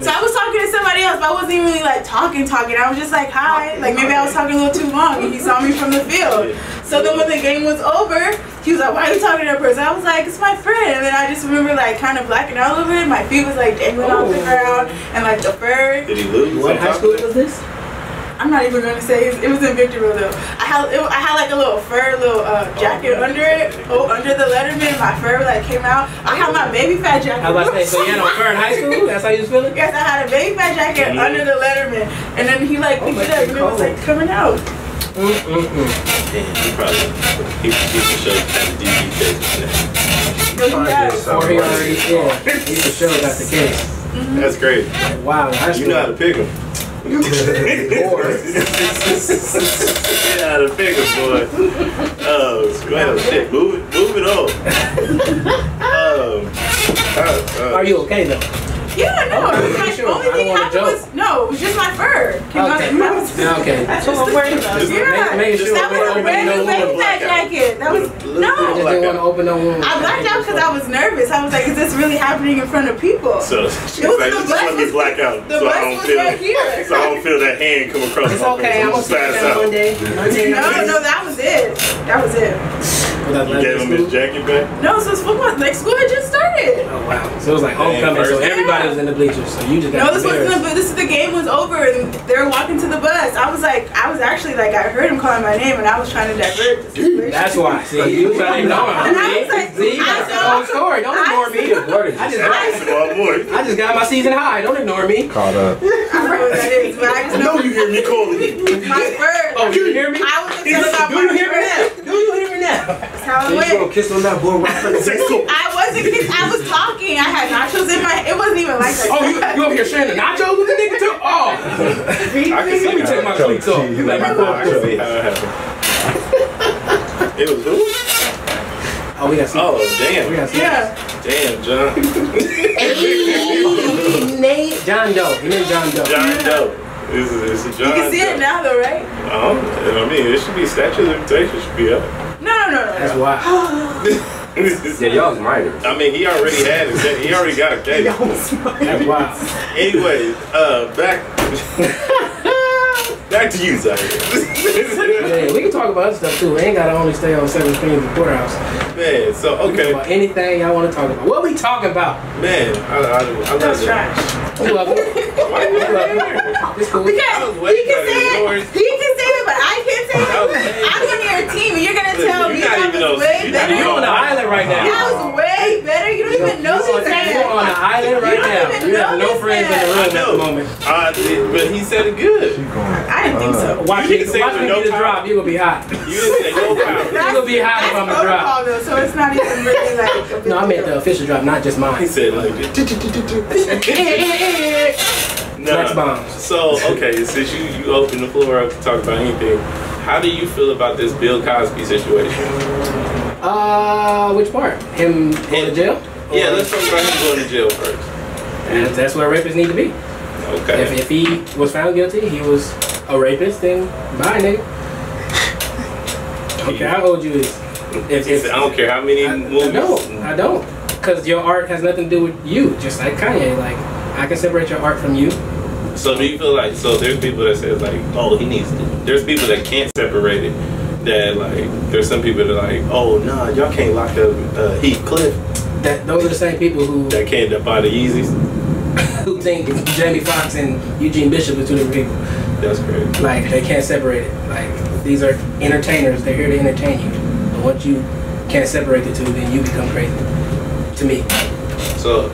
So I was talking to somebody else, but I wasn't even really like talking. I was just like, hi. Like maybe I was talking a little too long and he saw me from the field. So then when the game was over, he was like, why are you talking to that person? I was like, it's my friend. And then I just remember like kind of blacking out a little bit. My feet was like dangling off the ground and like the fur. Did he lose? What high school was this? I'm not even gonna say it was in Victorville though. I had like a little fur, jacket under it, under the Letterman. My fur like came out. I had my baby fat jacket. I was about to say, so you had no fur in high school? That's how you was feeling? Yes, I had a baby fat jacket under the Letterman, and then he like picked it up and it was like coming out. Damn, he probably he should show kind of DB case. Or he already, he for sure got the case. That's great. Wow, high school. You know how to pick him. You know how to pick him, boy. Oh, well, shit. Move it on. Are you okay though? Yeah, no. Okay, My sure. only I don't thing wanna happened was it was just my fur. Okay. That's what I'm worried about. Yeah, Make sure that was a brand new baby fat jacket. That was I just didn't want to open no wound. I blacked out because I was nervous. I was like, is this really happening in front of people? So she's like, just let me black out. The bus was right here. So I don't feel that hand come across It's my okay. I'm face. gonna fix that one day. No, that was it. That was it. You gave him his jacket back? No, so football, like school had just started. Oh wow! So it was like homecoming. So everybody was in the bleachers. So you just got The game was over and they were walking to the bus. I was actually like, I heard him calling my name and I was trying to divert the situation. That's why. See, you trying to ignore him. And I was like, See, that's the whole story. Don't ignore me. I just got my season high. Don't ignore me. Caught up. I don't know what that is, but I just know you hear me calling me. my bird. Oh, you hear me? I was upset about Do you hear me now? Do you hear me now? That's how it You gonna went. kiss on that boy right from the school? I was talking. I had nachos in my. It wasn't even like that. Oh, you over here sharing the nachos with the nigga too? Oh, let me take my cleats off. You let me go. I can see how it happened. It was who? Oh, we got some. Oh, damn. We got some. Yeah. Damn, John. Nate. John Doe. He named John Doe. John Doe. This is John You can see Doe. it now, though, right? I mean, it should be statute of limitations should be up. No. That's wild. Yeah, y'all was minors. I mean, he already had it. He already got a case. That's wild. Anyway, back to you, Zyaire. Yeah, we can talk about other stuff too. We ain't gotta only stay on 7 Screens and Courthouse. Man, so We can okay, talk about anything y'all want to talk about. What we talking about? man, I love That's it. trash. We love it. Why you It's cool. Because I was he waiting can for say yours. it. He can say it, but I can't say it. I'm on your team, and you're gonna tell me You're not I even was on- way you're not better. even You're on the island right now. I was way better. You don't even know these You're on guys. the island right now. You have no friends in the room at the moment. But he said it good. I didn't think so. Watch You me didn't say watch with me no get a power. drop. You gonna be hot. You didn't say no power. You gonna be hot if I'm a drop. protocol, though, so it's not even really like a big No, I meant deal. the official drop, not just He mine. said like Flex bombs. So okay, since you open the floor up to talk about anything, how do you feel about this Bill Cosby situation? Which part? Him going to jail? Yeah, let's talk about him going to jail first. And that's where rapists need to be. Okay. If he was found guilty, he was a rapist, then bye, nigga. Okay, how old you is? He said, I don't care how many movies. I don't. Because your art has nothing to do with you, just like Kanye. Like, I can separate your art from you. So do you feel like, so there's people that say like, oh, he needs to, there's people that can't separate it, that like, there's some people that are like, oh, nah, y'all can't lock up Heathcliff. Those are the same people who That can't buy the Yeezys. who think Jamie Foxx and Eugene Bishop are two different people. That's crazy. Like, they can't separate it. Like, these are entertainers. They're here to entertain you. But once you can't separate the two, then you become crazy. To me. So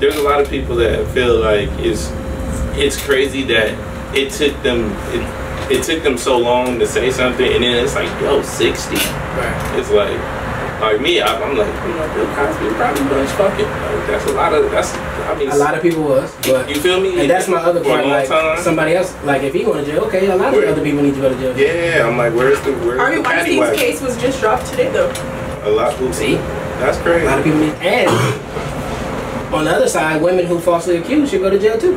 there's a lot of people that feel like it's crazy that it took them so long to say something, and then it's like, yo, 60. Right. It's like me, I'm like, Bill Cosby probably was fucking. Like, that's a lot of a lot of people was, but you feel me? And that's my other For a part. long Like time. somebody else, like if he going to jail, okay, a lot of other people need to go to jail. Yeah, I'm like, where's the Harvey paddy Weinstein's wagon? case was just dropped today, though. A lot of people. See, That's crazy. a lot of people need. And on the other side, women who falsely accused should go to jail too.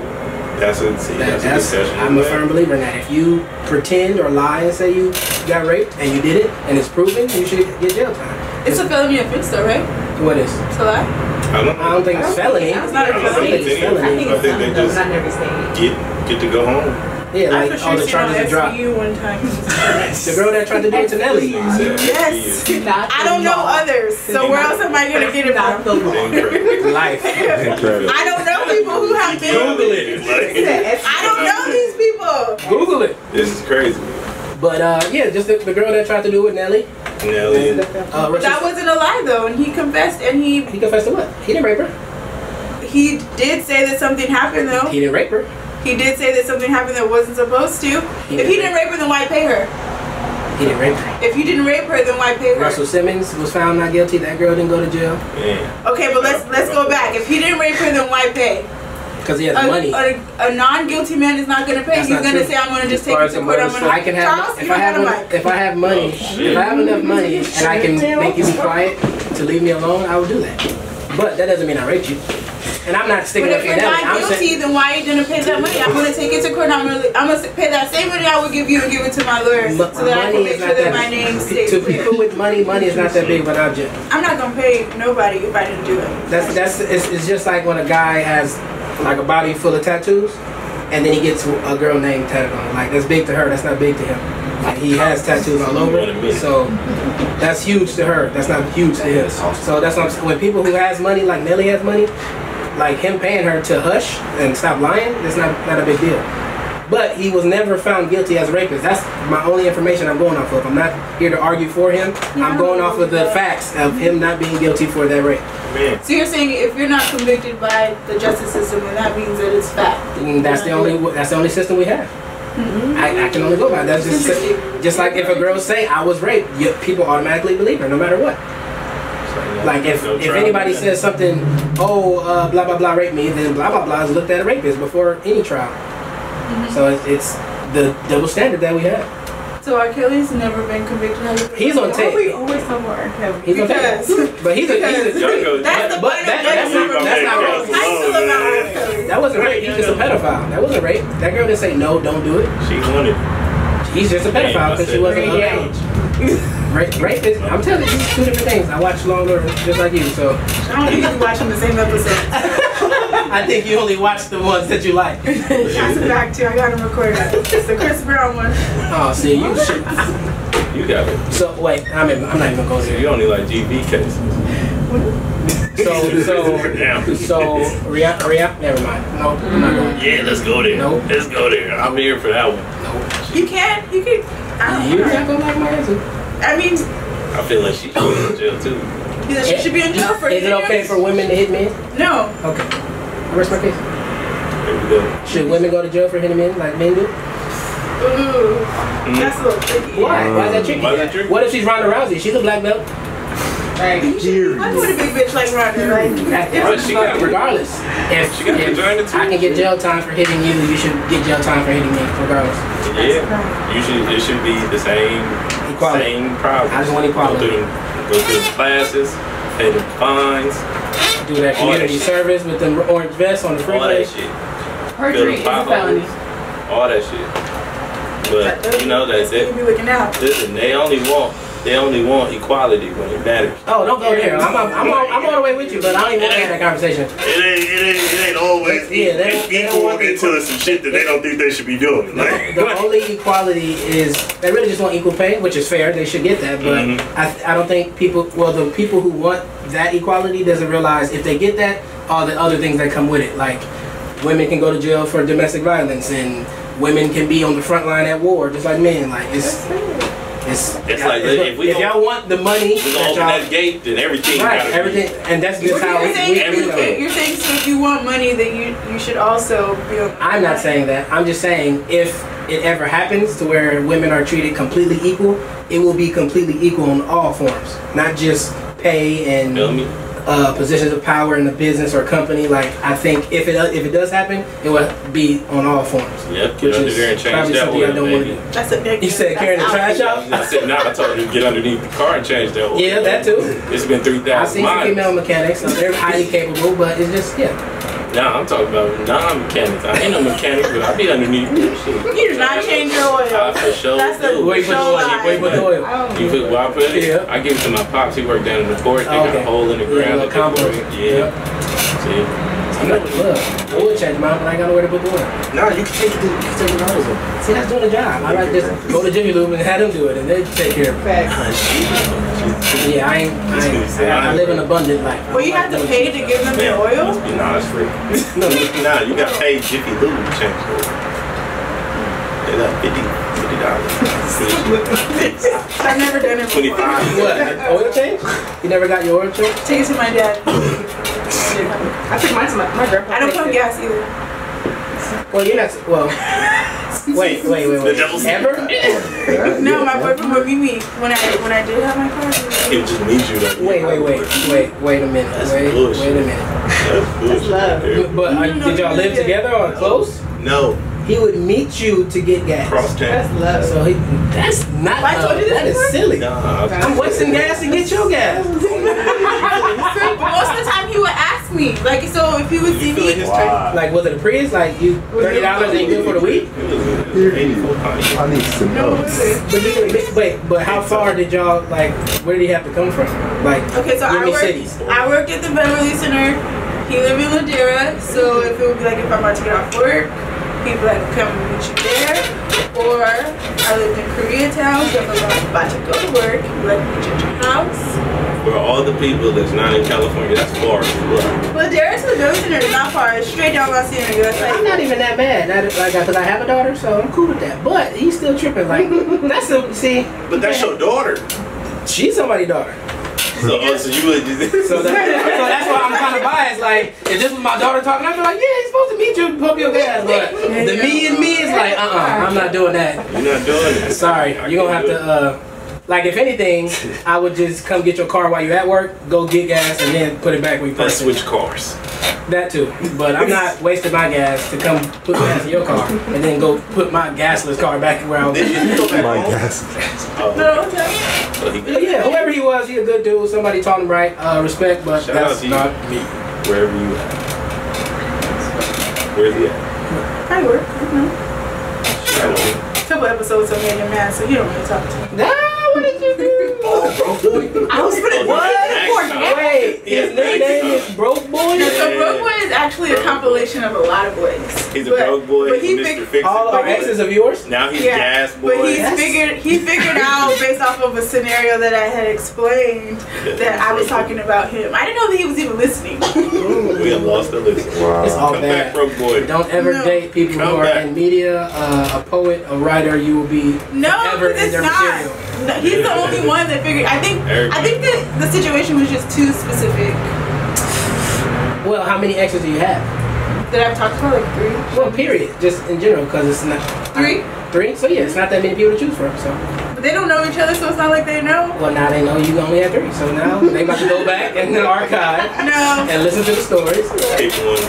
That's a discussion. I'm a firm believer in that. If you pretend or lie and say you got raped and you did it and it's proven, you should get jail time. It's a felony offense, though, right? What is? To lie? I don't think it's felony. It's not a I don't felony. think it's felony. I think they just not every state. get to go home. Yeah, I like for sure all the seen charges on are dropped. SVU one time. The girl that tried to do it to Nelly. Yes. I don't know others, so where else am I gonna get it from? Life. I don't know people who have been. Google it. I don't know these people. Google it. This is crazy. But yeah, just the girl that tried to do it with Nelly. Nelly. But that wasn't a lie though, and he confessed, and He confessed to what? He didn't rape her. he did say that something happened though. He didn't rape her. He did say that something happened that wasn't supposed to. If he didn't rape her, then why pay her? He didn't rape her. If you didn't rape her, then why pay her? Russell Simmons was found not guilty. That girl didn't go to jail. Yeah. Okay, but let's go back. If he didn't rape her, then why pay? Because he has money. A non-guilty man is not going to pay. That's He's not going to true. say, "I'm going to just take it to court." I'm gonna, I can have Charles, if I have money, if I have enough money and I can make you be quiet to leave me alone, I will do that. But that doesn't mean I raped you. And I'm not sticking But up if for you're Nelly. not I'm guilty, saying, then why are you going to pay that money? I'm going to take it to court. I'm going to pay that same money I would give you and give it to my lawyer so that I can make sure that my name stays to clear. people with money is not that big of an object. I'm not going to pay nobody if I didn't do it. It's just like when a guy has like a body full of tattoos and then he gets a girl named tattooed on him. Like that's big to her, that's not big to him. Like he has tattoos all over, so that's huge to her. That's not huge to him. So that's what I'm saying. When people who has money, like Nelly has money, like him paying her to hush and stop lying, that's not a big deal. But he was never found guilty as a rapist. That's my only information I'm going off of. I'm not here to argue for him. I'm going off of the facts of him not being guilty for that rape. So you're saying if you're not convicted by the justice system, then that means that it's fact. And that's the only system we have. I can only go by that. That's just like if a girl say I was raped, people automatically believe her no matter what. Like if anybody says something, blah blah blah raped me, then blah blah blah is looked at a rapist before any trial. So it's the double standard that we have. So R. Kelly's never been convicted. He's on tape. We always talk about R. Kelly. He's on tape. But he's a that's the but that's not rape. I still love R. Kelly. That wasn't rape. He's just a pedophile. That wasn't rape. That girl didn't say no, don't do it. She wanted. He's just a pedophile because she wasn't underage. Rape is, I'm telling you, two different things. I watch longer just like you, so. I don't think you watching the same episode. I think you only watch the ones that you like. That's a fact too. I got them recorded. It's the Chris Brown one. Oh, see, you should. You got it. So, wait, I'm not even going to go there. You only like GB cases. Rihanna, never mind. No, I'm not going. Yeah, let's go there. Nope. Let's go there. I'm here for that one. Nope. You can. You're not going to like my answer. I mean, I feel like she should be in jail too. she should be in jail for. Is it okay for women to hit men? No. Okay. I rest my case. There we go. Should women go to jail for hitting men like men do? Ooh, that's a little tricky. Why? Why is that tricky? Why is that tricky? What if she's Ronda Rousey? She's a black belt. Like, I want a big bitch like Ronda. Like, Regardless, if I can get jail time for hitting you, you should get jail time for hitting me, regardless. Yeah, it should be the same Equality. same problem. I just want equality. Go through the classes, pay the fines, Do that community service with them orange vests on the all that freeway. shit. Perjury is a felony. All that shit. But you know that you be looking out. listen, they only want equality when it matters. Oh, don't go there. I'm all the way with you, but I don't even want to have that conversation. It ain't always equal until it's some shit that they don't think they should be doing. Like, The only equality is they really just want equal pay, which is fair. They should get that, but I don't think the people who want that equality doesn't realize if they get that, all the other things that come with it, like women can go to jail for domestic violence and women can be on the front line at war just like men. Like it's It's like if y'all want the money, we gonna open that gate, then everything. Right, everything, and that's just how you're saying. So if you want money, then you should also be. I'm not saying that. I'm just saying if it ever happens to where women are treated completely equal, it will be completely equal in all forms, not just pay and positions of power in a business or company. Like I think if it does happen, it will be on all forms. Yep, get under there and change that oil, baby. That's a big. You said carrying the trash out? I said no. I told you to get underneath the car and change that oil. Yeah, that too. It's been 3,000 miles. I've seen some female mechanics, so they're highly capable, but it's just Nah, I'm talking about non-mechanics. I ain't no mechanic, but I be underneath this shit. You do not change your oil. I for sure That's do. Where you put the oil? Where you put the oil? You put where I put it? Yeah. I give it to my pops. He worked down in the forest. They got a hole in the ground. Yeah, compost. Yeah. See? I'm not look. I would change mine, but I ain't got nowhere to put the oil. Nah, you can take it. You can take it out. See, that's doing the job. I like just go to Jimmy Lube and have them do it, and they take care of it. Yeah, I live an abundant life. Well, you have to pay to give them your oil? Nah, it's free. Nah, you got paid Jiffy Lube to change the oil. They got $50. I've never done it before. What? Oil change? You never got your oil change? Take it to my dad. I took mine to my grandpa. I don't pump gas either. Well, you're not. Well, wait. Ever? No, my boyfriend would meet me when I did have my car. He would just meet you. Like, Wait a minute. Wait a minute. That's love. But did y'all live together or close? No. He would meet you to get gas. Cross town. That's love. So that's not I told you this that is before? silly. Nah, I'm wasting gas to get your gas. Most of the time he would ask me, like, so if he would see me. Like, was it a Prius? Like, you $30 and you good for the week? I need some notes. But how far did y'all, like, where did he have to come from? Like, Okay, so I worked at the Beverly Center. He lived in Ladera, so if it would be like if I'm about to get off work, he'd be like, come meet you there. Or I lived in Koreatown, so if I'm about to go to work, he'd be like, meet you at your house. For all the people that's not in California, that's far as well. Ladera to the Beverly Center is not far. It's straight down Los Angeles. I'm not even that bad. Because I have a daughter, so I'm cool with that. But he's still tripping. Like, But that's your daughter. She's somebody's daughter. So you would just. So that's why I'm kind of biased. Like, if this was my daughter talking, I'd be like, yeah, he's supposed to meet you, pump your gas. But the me and me is like, I'm not doing that. You're not doing it. Sorry, you're gonna have to. Like, if anything, I would just come get your car while you're at work, go get gas, and then put it back where you Let's parked it. switch cars. That too. But I'm not wasting my gas to come put gas in your car and then go put my gasless car back where I was. My gas. But yeah, whoever he was, he a good dude. Somebody taught him right. Respect, but Shout that's out to not you. Me. Wherever you at. Where's he at? I work. A couple episodes of Me and Your Man, so you don't really talk to me. What did you do? I was putting Wait, his nickname is Broke Boy? So Broke Boy is actually a compilation of a lot of boys. He's a broke boy. But He's Mr. Fix-It. All our exes of yours? Now he's Gas Boy. But he figured out based off of a scenario that I had explained that I was talking about him. I didn't know that he was even listening. We have lost the listen. Wow. It's all Come bad. back, Broke Boy. Don't ever date people who are in media, a poet, a writer. You will be forever in their material. No, he's the only one that figured. I think that the situation was just too specific. Well, how many exes do you have? That I've talked about, like 3. Well, period. Just in general, because it's not 3. 3. So yeah, it's not that many people to choose from. So. But they don't know each other, so it's not like they know. Well, now they know you only have 3. So now they about to go back in the archive and listen to the stories. Pick one.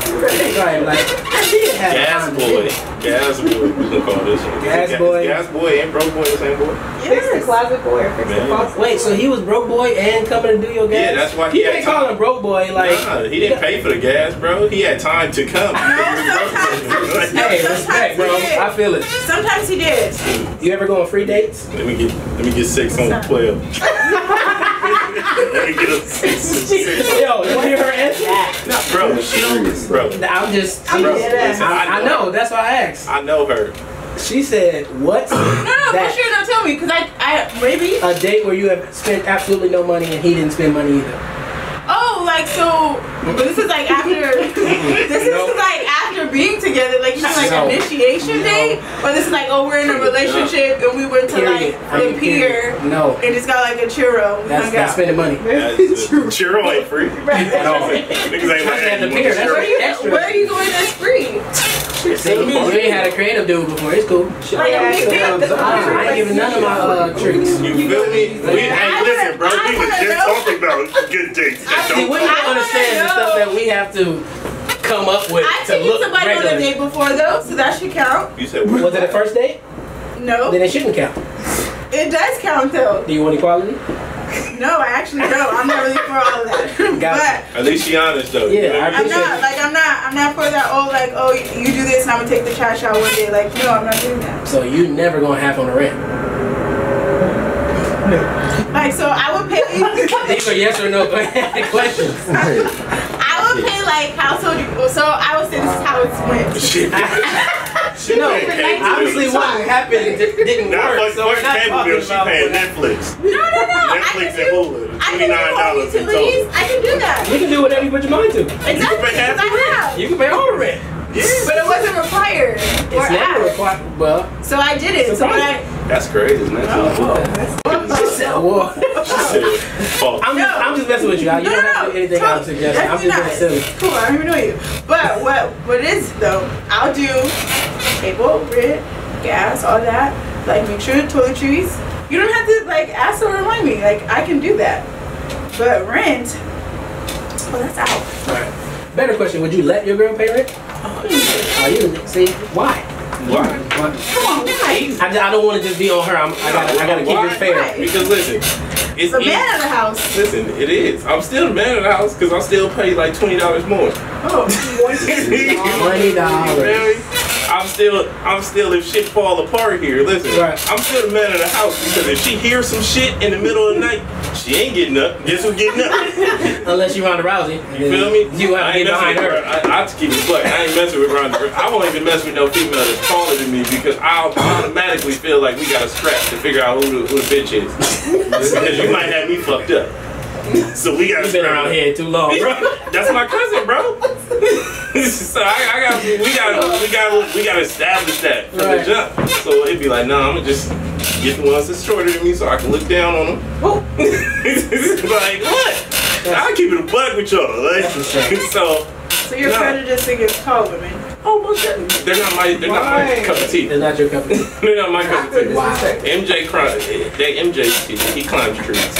Right, like I did have Gas Boy. Gas Boy. We can call this one. Gas Boy. Gas Boy and Broke Boy the same boy. Fix the closet boy or fix the faucet. Wait, so he was Broke Boy and coming to do your gas? Yeah, that's why he ain't call him Broke Boy. Like, nah, he didn't pay for the gas, bro. He had time to come. Hey, respect, bro. I feel it. Sometimes he did. You ever go on free dates? Let me get 6 on 12. Let me get a 6. Yo, you hear her answer? Nah, bro, she don't, bro. I'm just. Listen, I know. That's why I asked. I know her. She said, "What?" No, for sure. No, tell me, because I maybe a date where you have spent absolutely no money and he didn't spend money either. Oh, like so. But this is like after. This is like after being together. Like you know, like initiation day, or this is like we're in a relationship and we went to like the pier. No. And it's got like a churro. That's spending money. Churro ain't free. At all. Niggas ain't like At the pier. That's extra. Where are you going that's free? You ain't had a creative dude before. It's cool. I ain't giving none of my treats. You feel me? Hey, listen, bro. We was just talking about good dates. See, what you don't understand is the stuff that we have to come up with I to took look somebody on a regular. date before though, so that should count. You said Was it a first date? No. Then it shouldn't count. It does count though. Do you want equality? No, I actually don't. I'm not really for all of that. Gotcha. But at least she honest though. Yeah, I I'm appreciate not. Like I'm not for that. Oh, like you do this and I'm gonna take the trash out one day. Like no, I'm not doing that. So you never gonna have on the rent. Like so, I would pay. These are yes or no questions. I would pay like household. So I would say this is how it's went. No, obviously what happened didn't work. So we're not talking she about paying Netflix. No. Netflix and Hulu. I can do home utilities. I can do that. You can do whatever you put your mind to. Exactly. Because I have. You can pay all the rent. But it wasn't required. It's never required. Well, so I did it. So when I. That's crazy, man. I'm just messing with you. You don't have to do anything I'm suggesting. I'm just being silly. Cool, I don't even know you. But what is though? I'll do cable, rent, gas, all that. Like make sure the toiletries. You don't have to like ask or remind me. Like I can do that. But rent, that's out. Right. Better question: would you let your girl pay rent? You see why? Why? Come on, why? I don't want to just be on her. I gotta keep it fair. Why? Because listen, it's the man of the house. Listen, it is. I'm still the man of the house because I still pay like $20 more. Oh, $20. I'm still if shit fall apart here. Listen, I'm still the man of the house because if she hears some shit in the middle of the night, she ain't getting up. Guess who's getting up? Unless you Ronda Rousey. You feel me? You have to get behind her. I have to keep it black. I ain't messing with Ronda. I won't even mess with no female that's taller than me because I'll automatically feel like we got a scrap to figure out who the bitch is. Because you might have me fucked up. So we got. You've been around here too long, bro. That's my cousin, bro. So we gotta establish that from the jump. So it'd be like, nah, I'm gonna just get the ones that's shorter than me so I can look down on them. Like what? I'll keep it a buck with y'all. Like, so you're prejudiced against tall women. Oh, most definitely. They're not my cup of tea. They're not your cup of tea. They're not my cup of tea. Wow. MJ he climbs trees.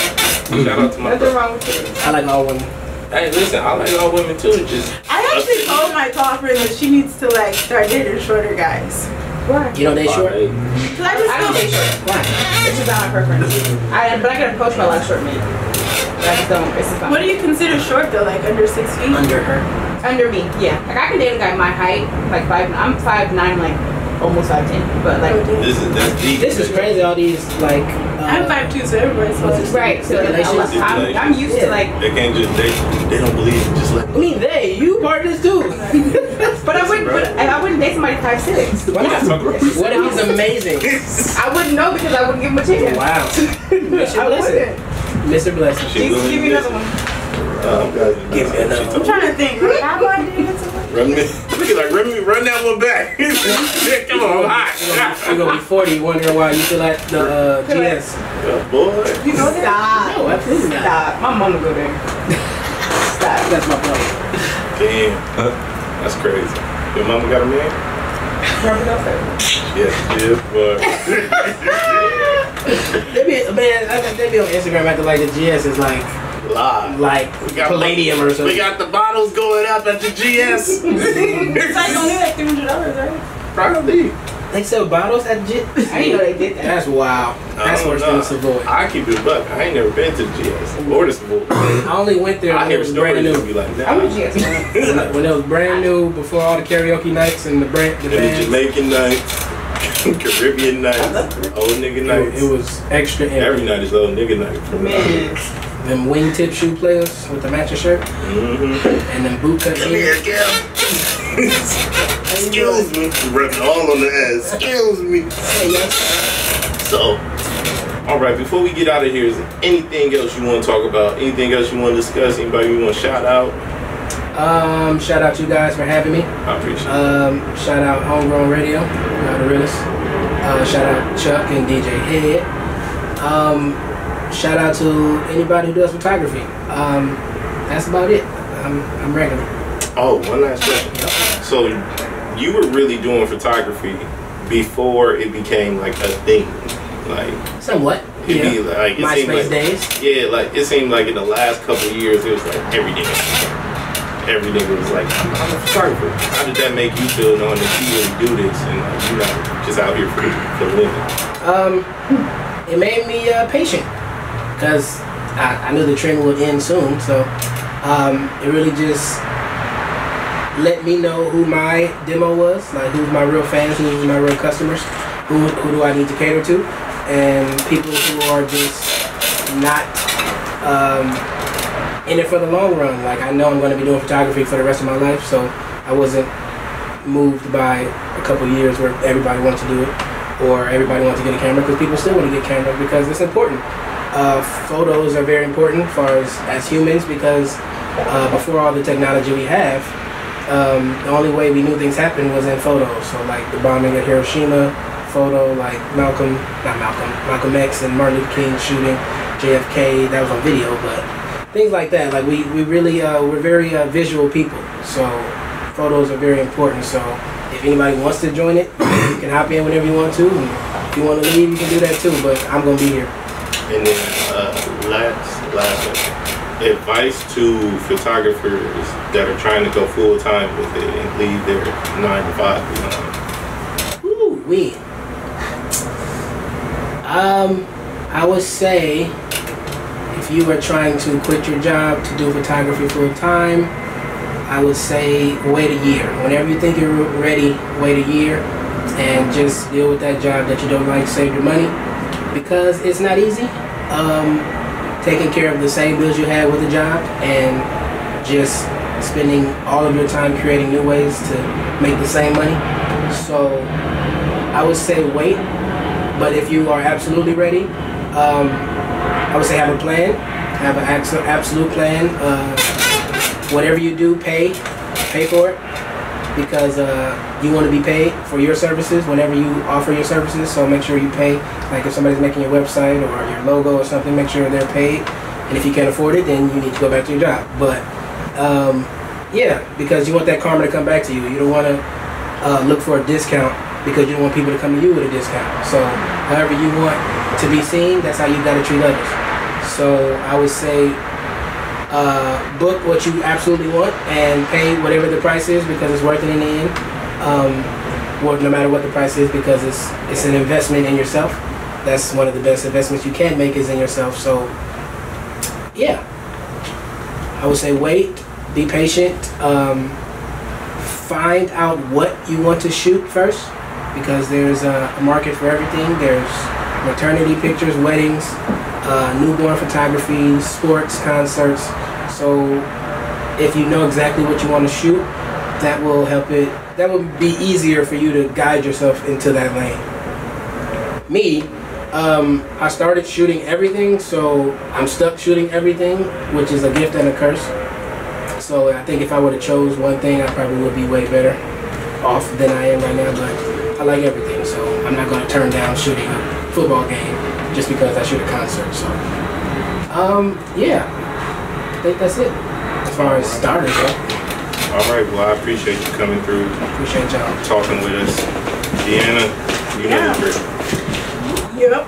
Shout out to my Nothing wrong with it. I like all women. Hey, listen, I like all women too. Just I actually told my tall friend that she needs to like start dating shorter guys. Why? You know they short? Cause I just don't date short. Why? It's just not my preference. But I get approached by a lot of short men. But I just don't. It's just not. What do you consider short though? Like under 6 feet? Under her. Under me, yeah. Like I can date a guy my height, like 5'9". I'm 5'9", like almost 5'10". But like that's deep. This is crazy. All these like. I'm 5'2", so everybody's close. right. So I'm used to like. They can't just they don't believe it. Just like. I mean, you part of this too. But I wouldn't date somebody 5'6". Why not? What if he's amazing? I wouldn't know because I wouldn't give him a chance. Wow. Mr. Blessing. Mr. Blessing. Give me another one. Give me another one. I'm trying to think. How do I do it? Run that one back. Come on, hot. You're gonna be 40, wondering why you still at the GS. Boy. You know that? Stop. No, absolutely not. Stop. My mama go there. Stop. That's my point. Damn. That's crazy. Your mama got a man? Yes, but they be on Instagram acting like the GS is like live. Like palladium or something. We got the bottles going up at the GS. It's like only like $300, right? Probably. They sell bottles at GS? I didn't know they did that. That's wild. That's worse than the Savoy. I keep it a buck. I ain't never been to the GS or the Savoy. I only went there when it was brand new. Be like, nah. I'm a GS man. When it was brand new, before all the karaoke nights and the bands. Jamaican nights. Caribbean nights, old nigga nights. It was extra. Every night is old nigga night. Them wingtip shoe players with the matching shirt. And them boot cut. Come here, girl. Excuse me. Rubbing all on the ass. Excuse me. Hey, yes. So, All right, before we get out of here, is there anything else you want to talk about? Anything else you want to discuss? Anybody you want to shout out? Shout out you guys for having me. I appreciate it. Shout out Homegrown Radio, y'all the realest. Shout out Chuck and DJ Head. Shout out to anybody who does photography. That's about it. I'm regular. Oh, one last question. So you were really doing photography before it became like a thing, like somewhat. It'd be like, it seemed MySpace like, days. Yeah, like it seemed like in the last couple of years it was like everything was like, I'm a photographer. How did that make you feel knowing that you really do this and like, you're not just out here for the living? It made me patient because I knew the trend would end soon, so it really just let me know who my demo was, like who's my real fans, who's my real customers, who do I need to cater to, and people who are just not in it for the long run. Like I know I'm going to be doing photography for the rest of my life, so I wasn't moved by a couple years where everybody wants to do it or everybody wants to get a camera, because people still want to get cameras because it's important. Photos are very important as humans, because before all the technology we have, the only way we knew things happened was in photos. So like the bombing at Hiroshima photo, like Malcolm X and Martin Luther King shooting JFK, that was on video, but things like that. Like we really, we're very visual people, so photos are very important. So if anybody wants to join it, you can hop in whenever you want to. And if you want to leave, you can do that too, but I'm going to be here. And then last advice to photographers that are trying to go full time with it and leave their 9 to 5 behind. Ooh, I would say if you are trying to quit your job to do photography full time, I would say wait a year. Whenever you think you're ready, wait a year and just deal with that job that you don't like, save your money, because it's not easy. Taking care of the same bills you had with the job and just spending all of your time creating new ways to make the same money. So I would say wait, but if you are absolutely ready, I would say have a plan, have an absolute plan. Whatever you do, pay for it, because you want to be paid for your services whenever you offer your services. So make sure you pay. Like if somebody's making your website or your logo or something, make sure they're paid. And if you can't afford it, then you need to go back to your job. But yeah, because you want that karma to come back to you. You don't want to look for a discount because you don't want people to come to you with a discount. So however you want to be seen, that's how you got to treat others. So I would say book what you absolutely want and pay whatever the price is, because it's worth it in the end. Well, no matter what the price is, because it's an investment in yourself. That's one of the best investments you can make, is in yourself. So yeah, I would say wait, be patient, find out what you want to shoot first, because there's a market for everything. There's maternity pictures, weddings, newborn photography, sports, concerts. So if you know exactly what you want to shoot, that will help it. That will be easier for you to guide yourself into that lane. Me, I started shooting everything, so I'm stuck shooting everything, which is a gift and a curse. So I think if I would have chose one thing, I probably would be way better off than I am right now, but I like everything, so I'm not going to turn down shooting a football game just because I shoot a concert. So yeah, I think that's it as far as starters go. All right, well, I appreciate you coming through. Appreciate y'all talking with us. DeAnna, you know the trick. Yep.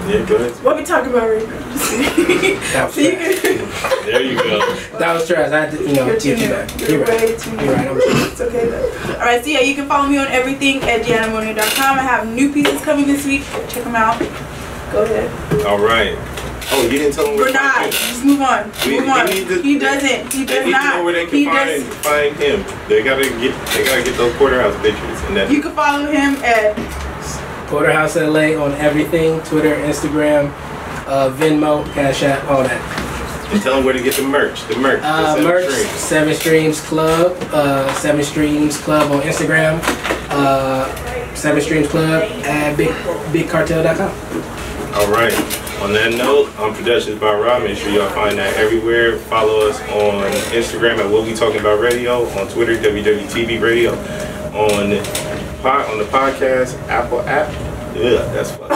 Yeah, go ahead. What we talking about right now? That was trash. There you go. That was trash. I had to, teach you that. You're right. You're right. It's okay though. Alright, so yeah, you can follow me on everything at DeAnnaMona.com. I have new pieces coming this week. Check them out. Go ahead. All right. Oh, you didn't tell them where we're not. Just move on. Move on. He doesn't. He does not. They need to know where they can find him. They gotta get those Porterhouse pictures, and that. You can follow him at Porterhouse LA on everything: Twitter, Instagram, Venmo, Cash App, all that. And tell them where to get the merch. The merch. Merch. 7 Streams Club. 7 Streams Club on Instagram. 7 Streams Club at bigcartel.com. All right. On that note, I'm Productions by Rob. Make sure y'all find that everywhere. Follow us on Instagram at What We Talking About Radio. On Twitter, WWTV Radio. On the podcast Apple app. Yeah, that's fun.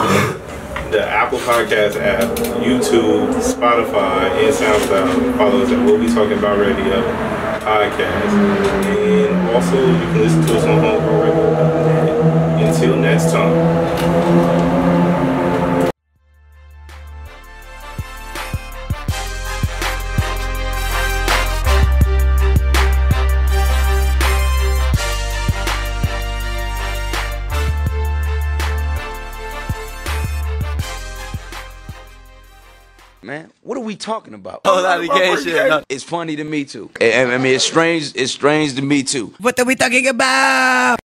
The Apple Podcast app, YouTube, Spotify, and SoundCloud. Follow us at What We Talking About Radio podcast. And also, you can listen to us on homegrowradio.net. Until next time. Man, what are we talking about? Oh, lot of gay shit. No, it's funny to me too. I mean, it's strange to me too. What are we talking about?